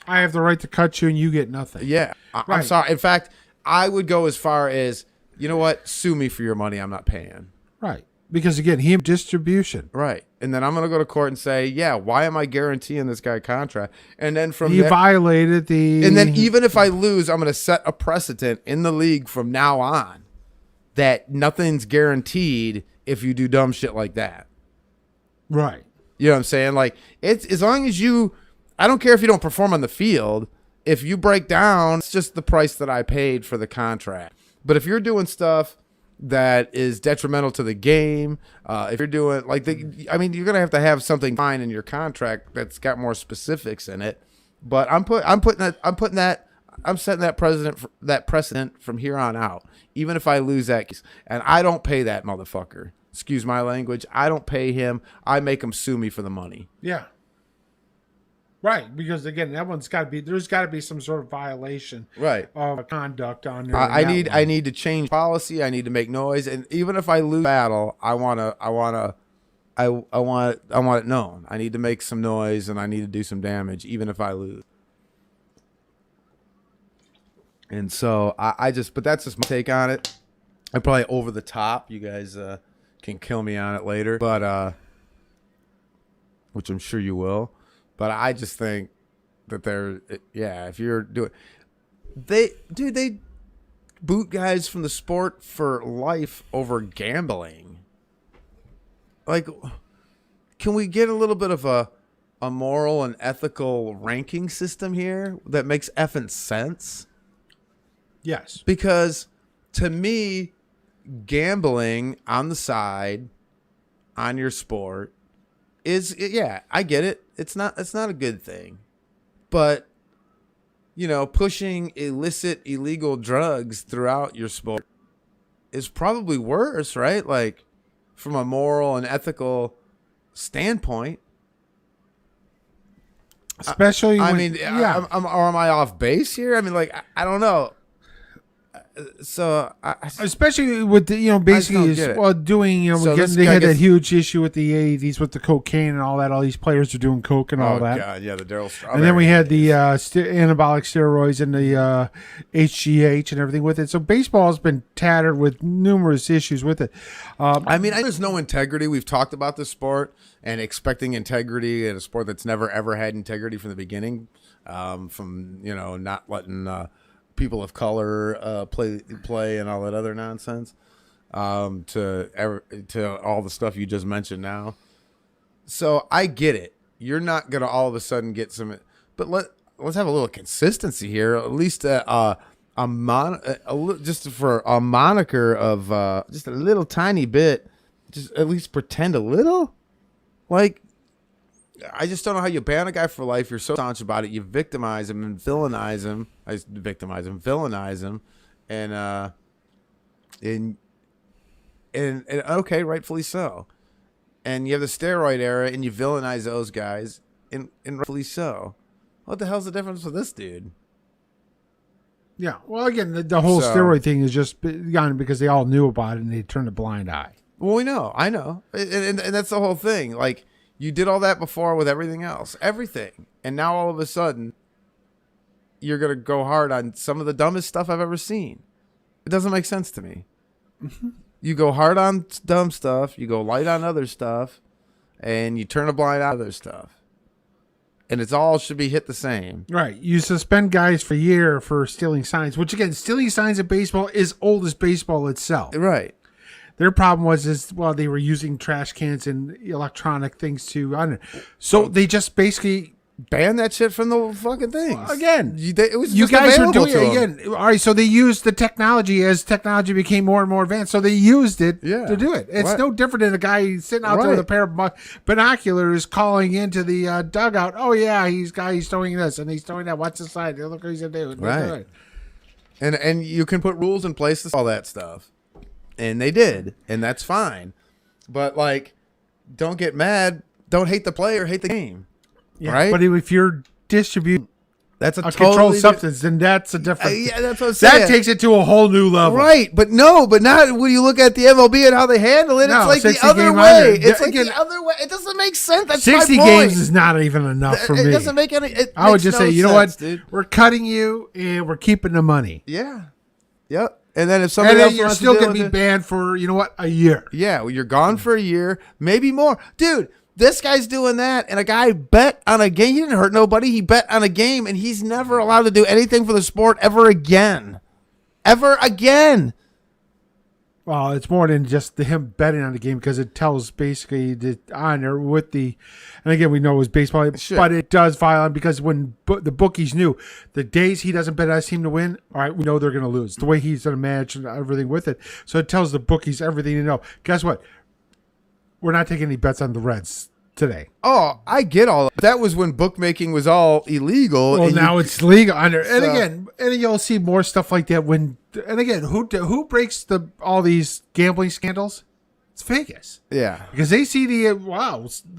have the right to cut you, and you get nothing. Yeah, I'm sorry. In fact, I would go as far as, you know what? Sue me for your money. I'm not paying. Right. Because, again, he distribution. Right. And then I'm going to go to court and say, yeah, why am I guaranteeing this guy a contract? And then he violated the... And then even if I lose, I'm going to set a precedent in the league from now on that nothing's guaranteed if you do dumb shit like that. Right. You know what I'm saying? Like, it's as long as you... I don't care if you don't perform on the field. If you break down, it's just the price that I paid for the contract. But if you're doing stuff that is detrimental to the game, if you're doing you're gonna have to have something fine in your contract that's got more specifics in it. But I'm setting that precedent from here on out. Even if I lose that case, and I don't pay that motherfucker. Excuse my language. I don't pay him. I make him sue me for the money. Yeah. Right, because again, there's got to be some sort of violation, right, of conduct on there. I need to change policy. I need to make noise, and even if I lose battle, I want it known. I need to make some noise, and I need to do some damage, even if I lose. And so but that's just my take on it. I'm probably over the top. You guys can kill me on it later, but which I'm sure you will. But I just think that if you're doing, they boot guys from the sport for life over gambling. Like, can we get a little bit of a moral and ethical ranking system here that makes effing sense? Yes. Because to me, gambling on the side on your sport I get it. It's not a good thing. But, pushing illegal drugs throughout your sport is probably worse, right? Like, from a moral and ethical standpoint. Especially am I off base here? I mean, like, I don't know. So especially with the, basically doing, they had that huge issue with the 80s with the cocaine and all that. All these players are doing coke and all that. God, yeah, the Daryl Strawberry. And then we had the anabolic steroids and the HGH and everything with it. So baseball has been tattered with numerous issues with it. There's no integrity. We've talked about the sport and expecting integrity in a sport that's never ever had integrity from the beginning. From not letting people of color play and all that other nonsense, to all the stuff you just mentioned now. So I get it. You're not gonna all of a sudden get some, but let's have a little consistency here. At least just for a moniker of just a little tiny bit. Just at least pretend a little. Like, I just don't know how you ban a guy for life. You're so staunch about it. You victimize him and villainize him. Villainize him, and okay, rightfully so. And you have the steroid era, and you villainize those guys, and rightfully so. What the hell's the difference with this dude? Yeah, well, again, the whole steroid thing is just gone because they all knew about it and they turned a blind eye. Well, I know, and that's the whole thing. Like, you did all that before with everything else, and now all of a sudden, you're gonna go hard on some of the dumbest stuff I've ever seen. It doesn't make sense to me. Mm-hmm. You go hard on dumb stuff, you go light on other stuff, and you turn a blind eye to other stuff. and it's all should be hit the same. Right. You suspend guys for a year for stealing signs, which again, stealing signs in baseball is old as baseball itself. Right. Their problem was they were using trash cans and electronic things to, I don't know. So they just basically Ban that shit from the fucking things. again. It was You just guys are available doing to it 'em. again. All right, so they used the technology as technology became more and more advanced. So they used it to do it. It's Right. no different than a guy sitting out there with a Right. pair of binoculars calling into the dugout. Oh yeah, he's throwing this and he's throwing that. What's the side? Look what he's gonna do. Right. And you can put rules in place to all that stuff. And they did, and that's fine. But like, don't get mad. Don't hate the player. Hate the game. Yeah, right. but if you're distributing That's a a totally controlled di- substance, then that's a different. yeah, that's what I'm saying. That takes it to a whole new level. Right, but not when you look at the MLB and how they handle it. No, it's like the 60 other game way. under. It's like Again, the other way. It doesn't make sense. That's 60 my point. games is not even enough for it me. doesn't make any. I would just say, you know what? We're cutting you and we're keeping the money. Yeah. Yep. And then if And somebody then else you're wants still to going to deal be with it- banned for, you know what, a year. Yeah, well, you're gone for a year, maybe more. Dude, this guy's doing that, and a guy bet on a game. He didn't hurt nobody. He bet on a game, and he's never allowed to do anything for the sport ever again. Ever again. Well, it's more than just him betting on the game because it tells basically the honor with the, and again, we know it was baseball, Sure. but it does violate because when the bookies knew the days he doesn't bet on his team to win, all right, we know they're going to lose. The way he's going to manage and everything with it. So it tells the bookies everything to know. Guess what? We're not taking any bets on the Reds today. Oh, I get all that. That was when bookmaking was all illegal. Well, and now it's legal under, and So- again, and you'll see more stuff like that when, and again, who breaks all these gambling scandals? It's Vegas. Yeah. Because they see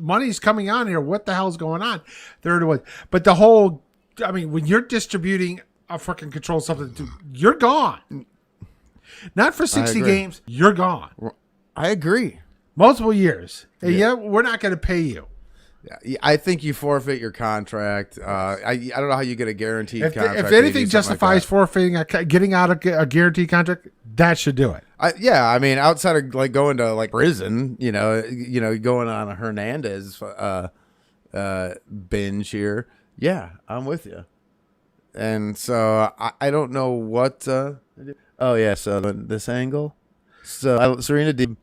money's coming on here. What the hell's going on? They're the one. But the whole, I mean, when you're distributing a fucking controlled substance, you're gone. Not for 60 agree. games. You're gone. I agree. Multiple years. And yeah, we're not going to pay you. Yeah, I think you forfeit your contract. I don't know how you get a guaranteed contract. If They do anything something justifies like forfeiting, getting out of a guaranteed contract, that should do it. yeah, I mean, outside of like going to like prison, going on a Hernandez binge here. Yeah, I'm with you. And so I don't know what. Oh yeah, so this angle. So Serena Deeb,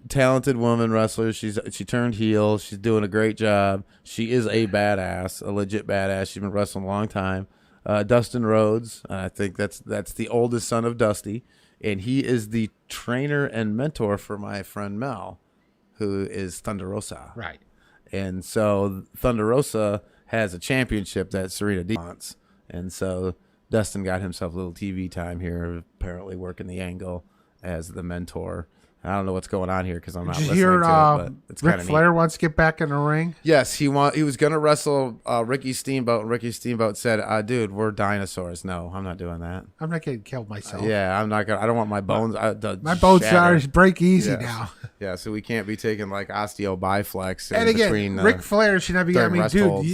talented woman wrestler. She turned heel. She's doing a great job. She is a badass, a legit badass. She's been wrestling a long time. Dustin Rhodes, I think that's the oldest son of Dusty, and he is the trainer and mentor for my friend Mel, who is Thunder Rosa. Right. And so Thunder Rosa has a championship that Serena Deeb wants, and so Dustin got himself a little TV time here, apparently working the angle as the mentor. I don't know what's going on here because I'm not Did you listening hear to it, but it's kind Ric of Flair wants to get back in the ring? Yes, he was going to wrestle Ricky Steamboat, and Ricky Steamboat said, dude, we're dinosaurs. No, I'm not doing that. I'm not getting killed myself. Yeah, I'm not going to. I don't want my bones. My bones are break easy Yes. now. Yeah, so we can't be taking like osteobiflex And again, between Ric Flair should not be. I during mean, rest dude, holds.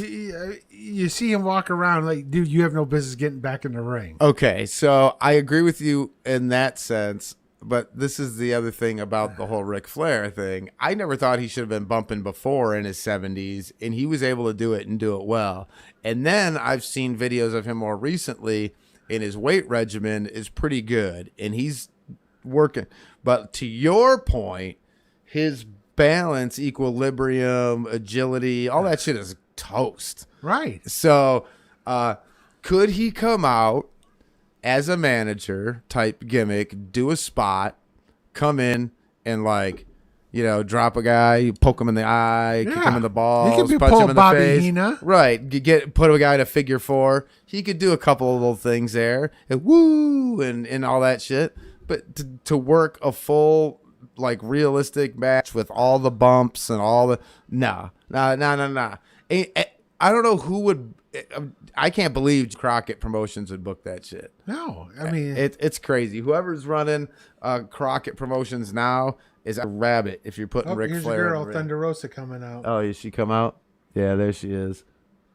you see him walk around like, dude, you have no business getting back in the ring. Okay, so I agree with you in that sense, but this is the other thing about the whole Ric Flair thing. I never thought he should have been bumping before in his 70s, and he was able to do it and do it well. And then I've seen videos of him more recently, and his weight regimen is pretty good, and he's working. But to your point, his balance, equilibrium, agility, all that shit is toast. Right. So, could he come out as a manager type gimmick, do a spot, come in and drop a guy, you poke him in the eye, kick him in the balls, He could be punch him in Bobby the face. Heenan. Right. Put a guy in a figure four. He could do a couple of little things there. And woo and all that shit. But to work a full realistic match with all the bumps and all the no. I don't know who would. I can't believe Crockett Promotions would book that shit. No, I mean, It's crazy. Whoever's running Crockett Promotions now is a rabbit. If you're putting Ric here's Flair, your in girl the ring. Thunder Rosa coming out. Oh, is she come out? Yeah, there she is,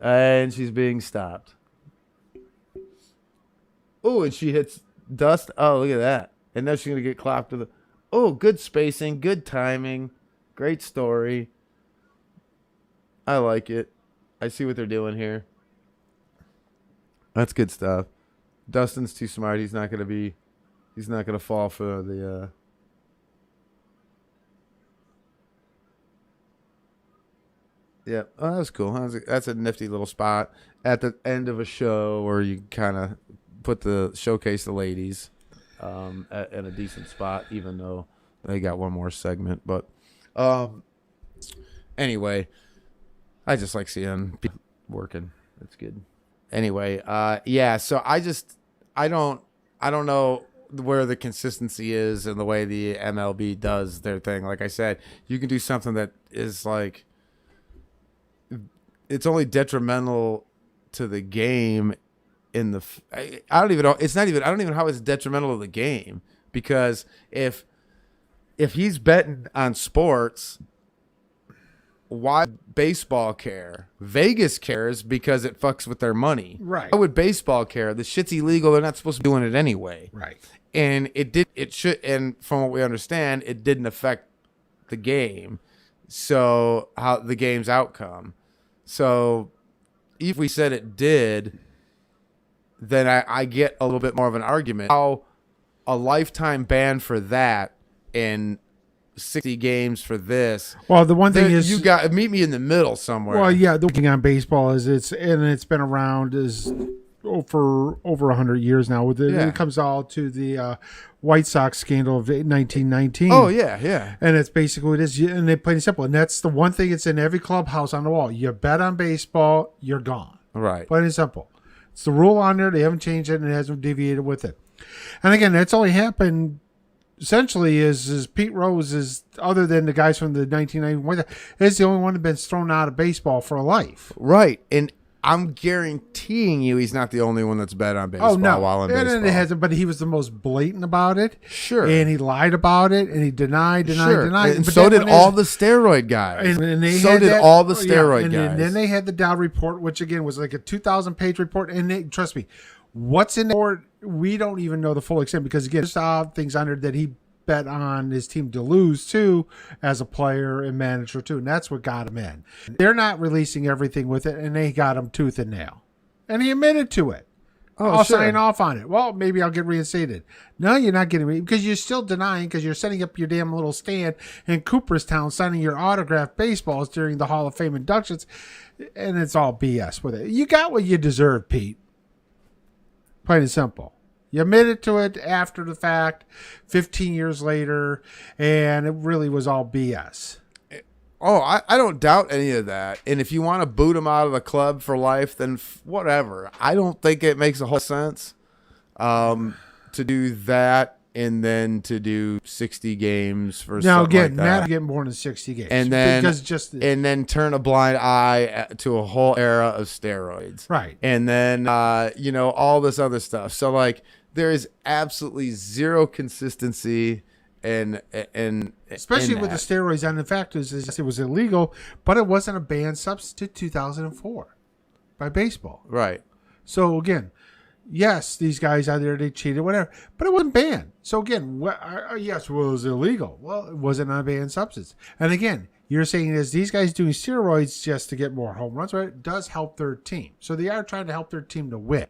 and she's being stopped. Oh, and she hits Dust. Oh, look at that! And now she's gonna get clapped to the. Oh, good spacing, good timing, great story. I like it. I see what they're doing here. That's good stuff. Dustin's too smart. He's not gonna fall for the. Yeah, oh, that's cool. That's a nifty little spot at the end of a show where you kind of showcase the ladies at a decent spot, even though they got one more segment. But anyway, I just like seeing people working. It's good. Anyway, yeah. So I don't know where the consistency is in the way the MLB does their thing. Like I said, you can do something that is like. It's only detrimental to the game I don't even know. I don't even know how it's detrimental to the game, because if he's betting on sports, why baseball care? Vegas cares because it fucks with their money. Right. Why would baseball care? The shit's illegal. They're not supposed to be doing it anyway. Right. And and from what we understand, it didn't affect the game. So how the game's outcome. So if we said it did, then I get a little bit more of an argument. How a lifetime ban for that and 60 games for this. Well, the one thing is, you got meet me in the middle somewhere. Well, yeah, the thing on baseball is it's been around for over 100 years now. With it comes all to the White Sox scandal of 1919. Oh yeah. And it's basically what it is, and they plain and simple. And that's the one thing it's in every clubhouse on the wall. You bet on baseball, you're gone. Right. Plain and simple. It's the rule on there. They haven't changed it, and it hasn't deviated with it. And again, that's only happened. Essentially, is Pete Rose is, other than the guys from the 1991, is the only one that's been thrown out of baseball for life. Right, and I'm guaranteeing you he's not the only one that's bet on baseball while in baseball. And it hasn't, but he was the most blatant about it. Sure. And he lied about it, and he denied. And but so did all the steroid guys. And they so did all the steroid guys. And then they had the Dow report, which again was like a 2,000-page report. And trust me, what's in there, we don't even know the full extent, because again, there's things under that he bet on his team to lose too, as a player and manager too, and that's what got him in. They're not releasing everything with it, and they got him tooth and nail, and he admitted to it. I'll sign off on it. Well, maybe I'll get reinstated. No, you're not getting because you're still denying, because you're setting up your damn little stand in Cooperstown signing your autographed baseballs during the Hall of Fame inductions, and it's all BS with it. You got what you deserve, Pete. Plain and simple. You admitted to it after the fact, 15 years later, and it really was all BS. Oh, I don't doubt any of that. And if you want to boot him out of the club for life, then whatever. I don't think it makes a whole sense to do that and then to do 60 games for something like that. Now getting more than 60 games. And then turn a blind eye to a whole era of steroids. Right. And then, all this other stuff. So, like, there is absolutely zero consistency and especially with the steroids. And the fact is it was illegal, but it wasn't a banned substance 2004 by baseball. Right. So again, yes, these guys out there, they cheated, whatever, but it wasn't banned. So again, yes, well, it was illegal. Well, it wasn't a banned substance. And again, you're saying is these guys doing steroids just to get more home runs, right? It does help their team. So they are trying to help their team to win.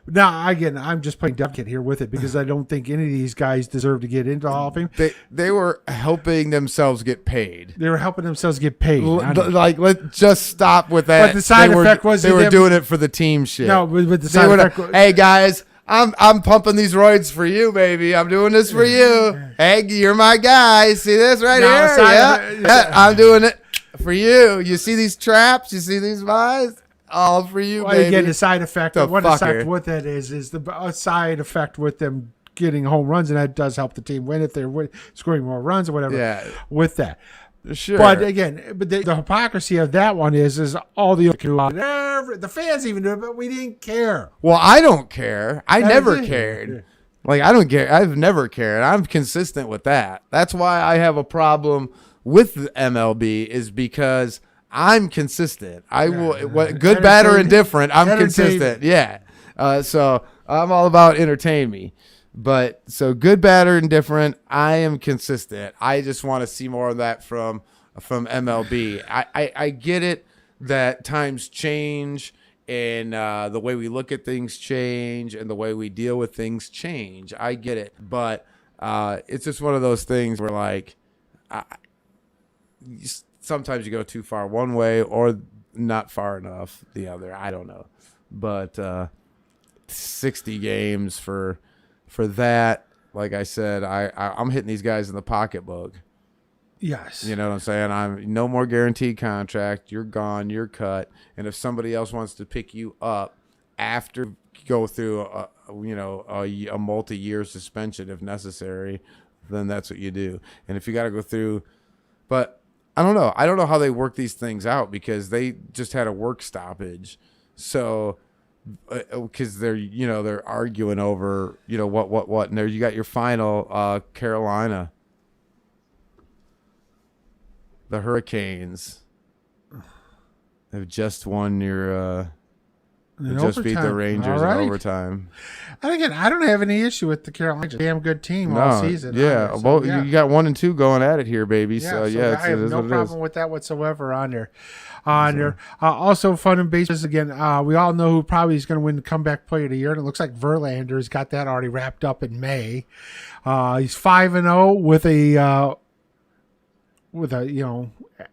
Now, again, I'm just playing delicate here with it, because I don't think any of these guys deserve to get into the Hall of Fame. They were helping themselves get paid. They were helping themselves get paid. Let's just stop with that. But the side effect was they were doing it for the team shit. No, but the side effect was, hey guys, I'm pumping these roids for you, baby. I'm doing this for you. Hey, you're my guy. See this right here? Yeah, I'm doing it for you. You see these traps? You see these vines? All for you, baby. Again, the side effect of what effect with it is the side effect with them getting home runs, and that does help the team win if they're scoring more runs or whatever. Yeah. With that. Sure. But again, the hypocrisy of that one is all the fans even do it, but we didn't care. Well, I don't care. I never cared. Like, I don't care. I've never cared. I'm consistent with that. That's why I have a problem with the MLB, is because I'm consistent. I will, good, bad, or indifferent. I'm consistent. Yeah. So I'm all about entertain me. But so good, bad, or indifferent, I am consistent. I just want to see more of that from MLB. I get it that times change and the way we look at things change and the way we deal with things change. I get it. But it's just one of those things where, like, sometimes you go too far one way or not far enough the other. I don't know. But 60 games for that, like I said, I'm hitting these guys in the pocketbook. Yes. You know what I'm saying? I'm no more guaranteed contract. You're gone. You're cut. And if somebody else wants to pick you up after you go through a multi-year suspension if necessary, then that's what you do. And if you got to go through, but I don't know. I don't know how they work these things out because they just had a work stoppage. So because they're arguing over what, and there you got your final Carolina. The Hurricanes have just won your just beat the Rangers in overtime. And again, I don't have any issue with the Carolina. Damn good team all season. Yeah, well, you got 1 and 2 going at it here, baby. Yeah, so I have no problem with that whatsoever on there. Also, fun and bases again. We all know who probably is going to win the comeback player of the year, and it looks like Verlander's got that already wrapped up in May. He's 5-0 with a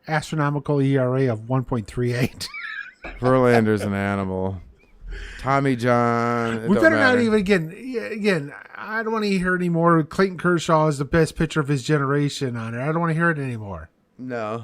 astronomical ERA of 1.38. Verlander's an animal. Tommy John. We better not even again. I don't want to hear anymore. Clayton Kershaw is the best pitcher of his generation on it. I don't want to hear it anymore. No.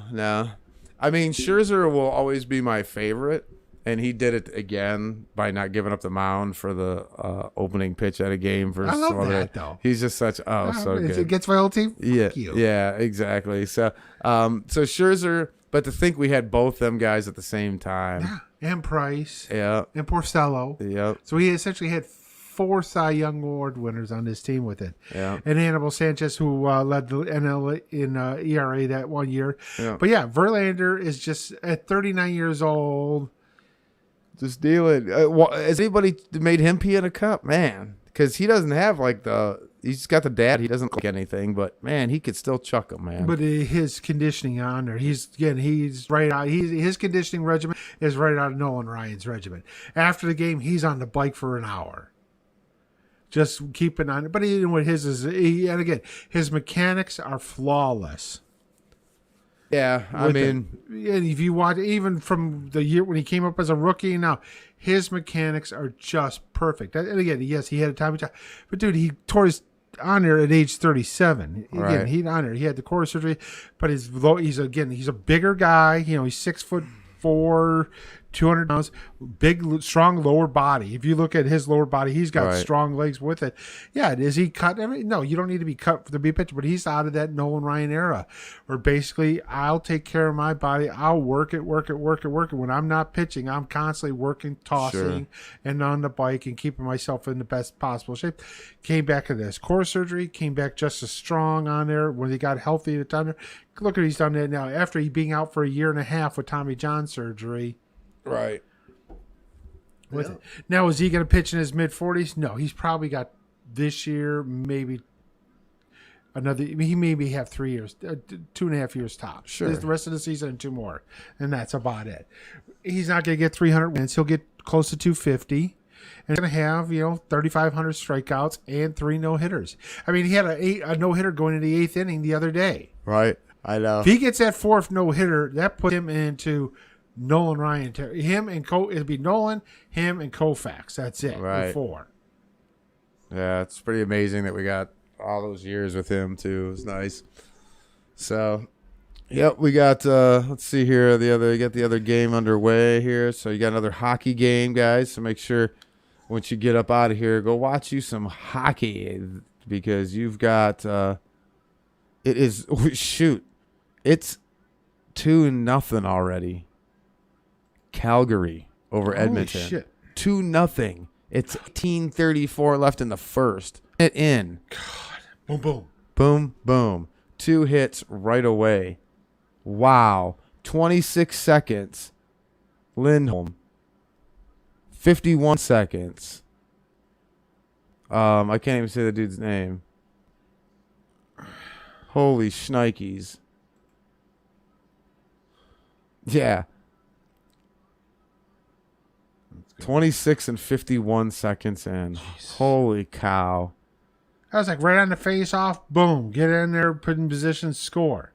I mean, Scherzer will always be my favorite, and he did it again by not giving up the mound for the opening pitch at a game. I love that though. He's just so good. It gets my old team. Yeah, Fuck you. yeah, exactly. So Scherzer, but to think we had both them guys at the same time. Yeah, and Price. Yeah, and Porcello. Yep. So he essentially had 4 Cy Young Award winners on his team with it. Yeah. And Anibal Sanchez, who led the NL in ERA that 1 year. Yeah. But yeah, Verlander is just at 39 years old. Just dealing. Has anybody made him pee in a cup, man? Because he doesn't have he's got the dad. He doesn't like anything, but man, he could still chuck him, man. But his conditioning on there, he's right out. His conditioning regimen is right out of Nolan Ryan's regimen. After the game, he's on the bike for an hour. Just keeping on it. But and again, his mechanics are flawless. Yeah, And if you watch, even from the year when he came up as a rookie, now his mechanics are just perfect. And again, yes, he had a time, but dude, he tore his honor at age 37. Right. Again, he had the core surgery, but he's a bigger guy. He's 6'4", 200 pounds, big, strong lower body. If you look at his lower body, he's got strong legs with it. Yeah, is he cut? No, you don't need to be cut to be a pitcher, but he's out of that Nolan Ryan era where basically I'll take care of my body. I'll work it. When I'm not pitching, I'm constantly working, tossing, and on the bike and keeping myself in the best possible shape. Came back to this core surgery, came back just as strong on there when he got healthy at the time. Look at he's done that now after he being out for a year and a half with Tommy John surgery. Right. Now, is he going to pitch in his mid-40s? No, he's probably got this year, maybe another. He maybe have 3 years, 2.5 years tops. Sure. The rest of the season and 2 more, and that's about it. He's not going to get 300 wins. He'll get close to 250. And he's going to have 3,500 strikeouts and 3 no-hitters. I mean, he had a no-hitter going into the 8th inning the other day. Right. I know. If he gets that 4th no-hitter, that puts him into Nolan Ryan, it'll be Nolan, him, and Koufax. That's it. Right. 4. Yeah, it's pretty amazing that we got all those years with him too. It was nice. So, yep, we got. Let's see here. You got the other game underway here. So you got another hockey game, guys. So make sure once you get up out of here, go watch you some hockey because you've got. It is shoot, it's 2-0 already. Calgary over Edmonton. Holy shit. 2-0. It's 18:34 left in the first. Hit in. God. Boom, boom. Boom, boom. 2 hits right away. Wow. 26 seconds. Lindholm. 51 seconds. I can't even say the dude's name. Holy shnikes. Yeah. 26 and 51 seconds in. Holy cow. I was like right on the face off. Boom. Get in there, put in position, score.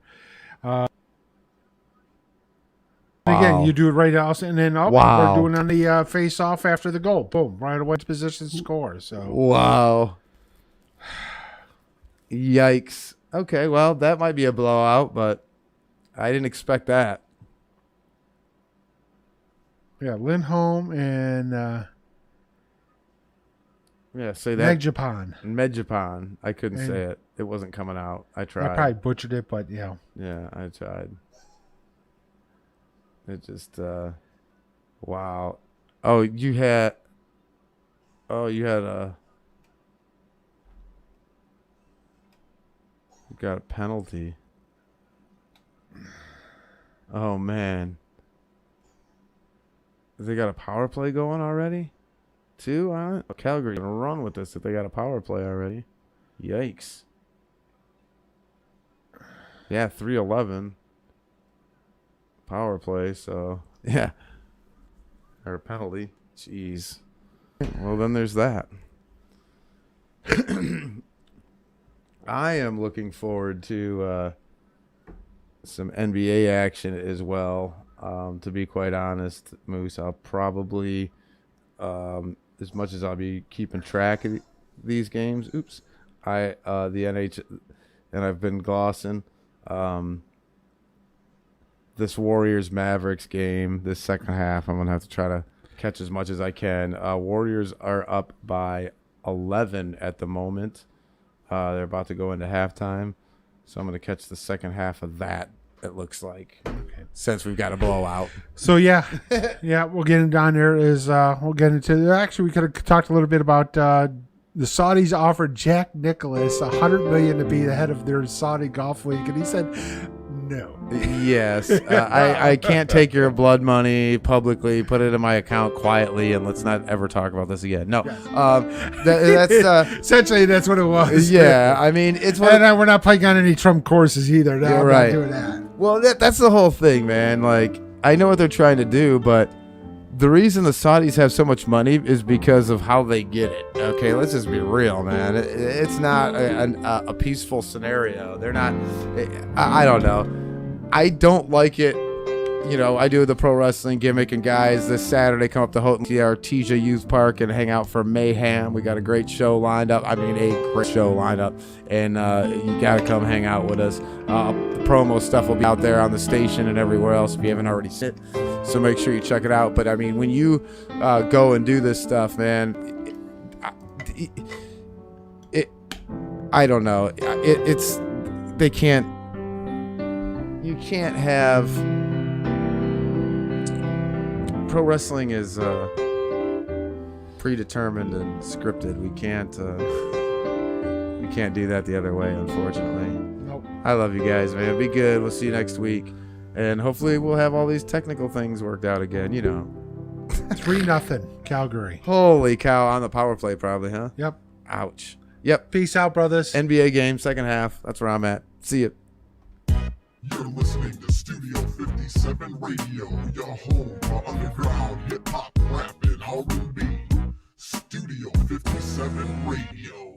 Again, you do it right out, and then we're doing on the face off after the goal. Boom. Right away to position, score. So wow. Yikes. Okay, well, that might be a blowout, but I didn't expect that. Yeah, Lindholm and Yeah, say that. Medjapan. I couldn't say it. It wasn't coming out. I I tried. probably butchered it, but yeah. Yeah, I tried. It just, wow. You had a, you got a penalty. Oh, man. They got a power play going already? 2 on it? Calgary gonna run with this if they got a power play already. Yikes. Yeah, 3-11. Power play, so yeah. Or a penalty. Jeez. Well, then there's that. I am looking forward to some NBA action as well. To be quite honest, Moose, I'll probably, as much as I'll be keeping track of these games, the NH, and I've been glossing, this Warriors Mavericks game, this second half, I'm going to have to try to catch as much as I can. Warriors are up by 11 at the moment. They're about to go into halftime. So I'm going to catch the second half of that, it looks like, since we've got a blowout. So, yeah, we'll get down there. We'll get into, actually, we could have talked a little bit about the Saudis offered Jack Nicklaus $100 million to be the head of their Saudi golf league, and he said no. Yes, I can't take your blood money publicly. Put it in my account quietly, and let's not ever talk about this again. No, that's essentially that's what it was. Yeah, I mean it's and we're not playing on any Trump courses either. No, you're I'm right. not doing that. Well, that's the whole thing, man. Like I know what they're trying to do, but the reason the Saudis have so much money is because of how they get it. Okay, let's just be real, man. It's not a peaceful scenario. They're not. I don't know. I don't like it. You know, I do the pro wrestling gimmick, and guys, this Saturday come up to Houghton, see our Artesia Youth Park, and hang out for Mayhem. We got a great show lined up. I mean, a great show lined up, and you got to come hang out with us. The promo stuff will be out there on the station and everywhere else if you haven't already seen it. So make sure you check it out. But I mean, when you go and do this stuff, man, I don't know. It's they can't. You can't have pro wrestling is predetermined and scripted. We can't do that the other way, unfortunately. Nope. I love you guys, man. Be good. We'll see you next week, and hopefully we'll have all these technical things worked out again. You know, 3-0 Calgary. Holy cow! On the power play, probably, huh? Yep. Ouch. Yep. Peace out, brothers. NBA game, second half. That's where I'm at. See you. You're listening to Studio 57 Radio, your home for underground hip-hop, rap, and R&B. Studio 57 Radio.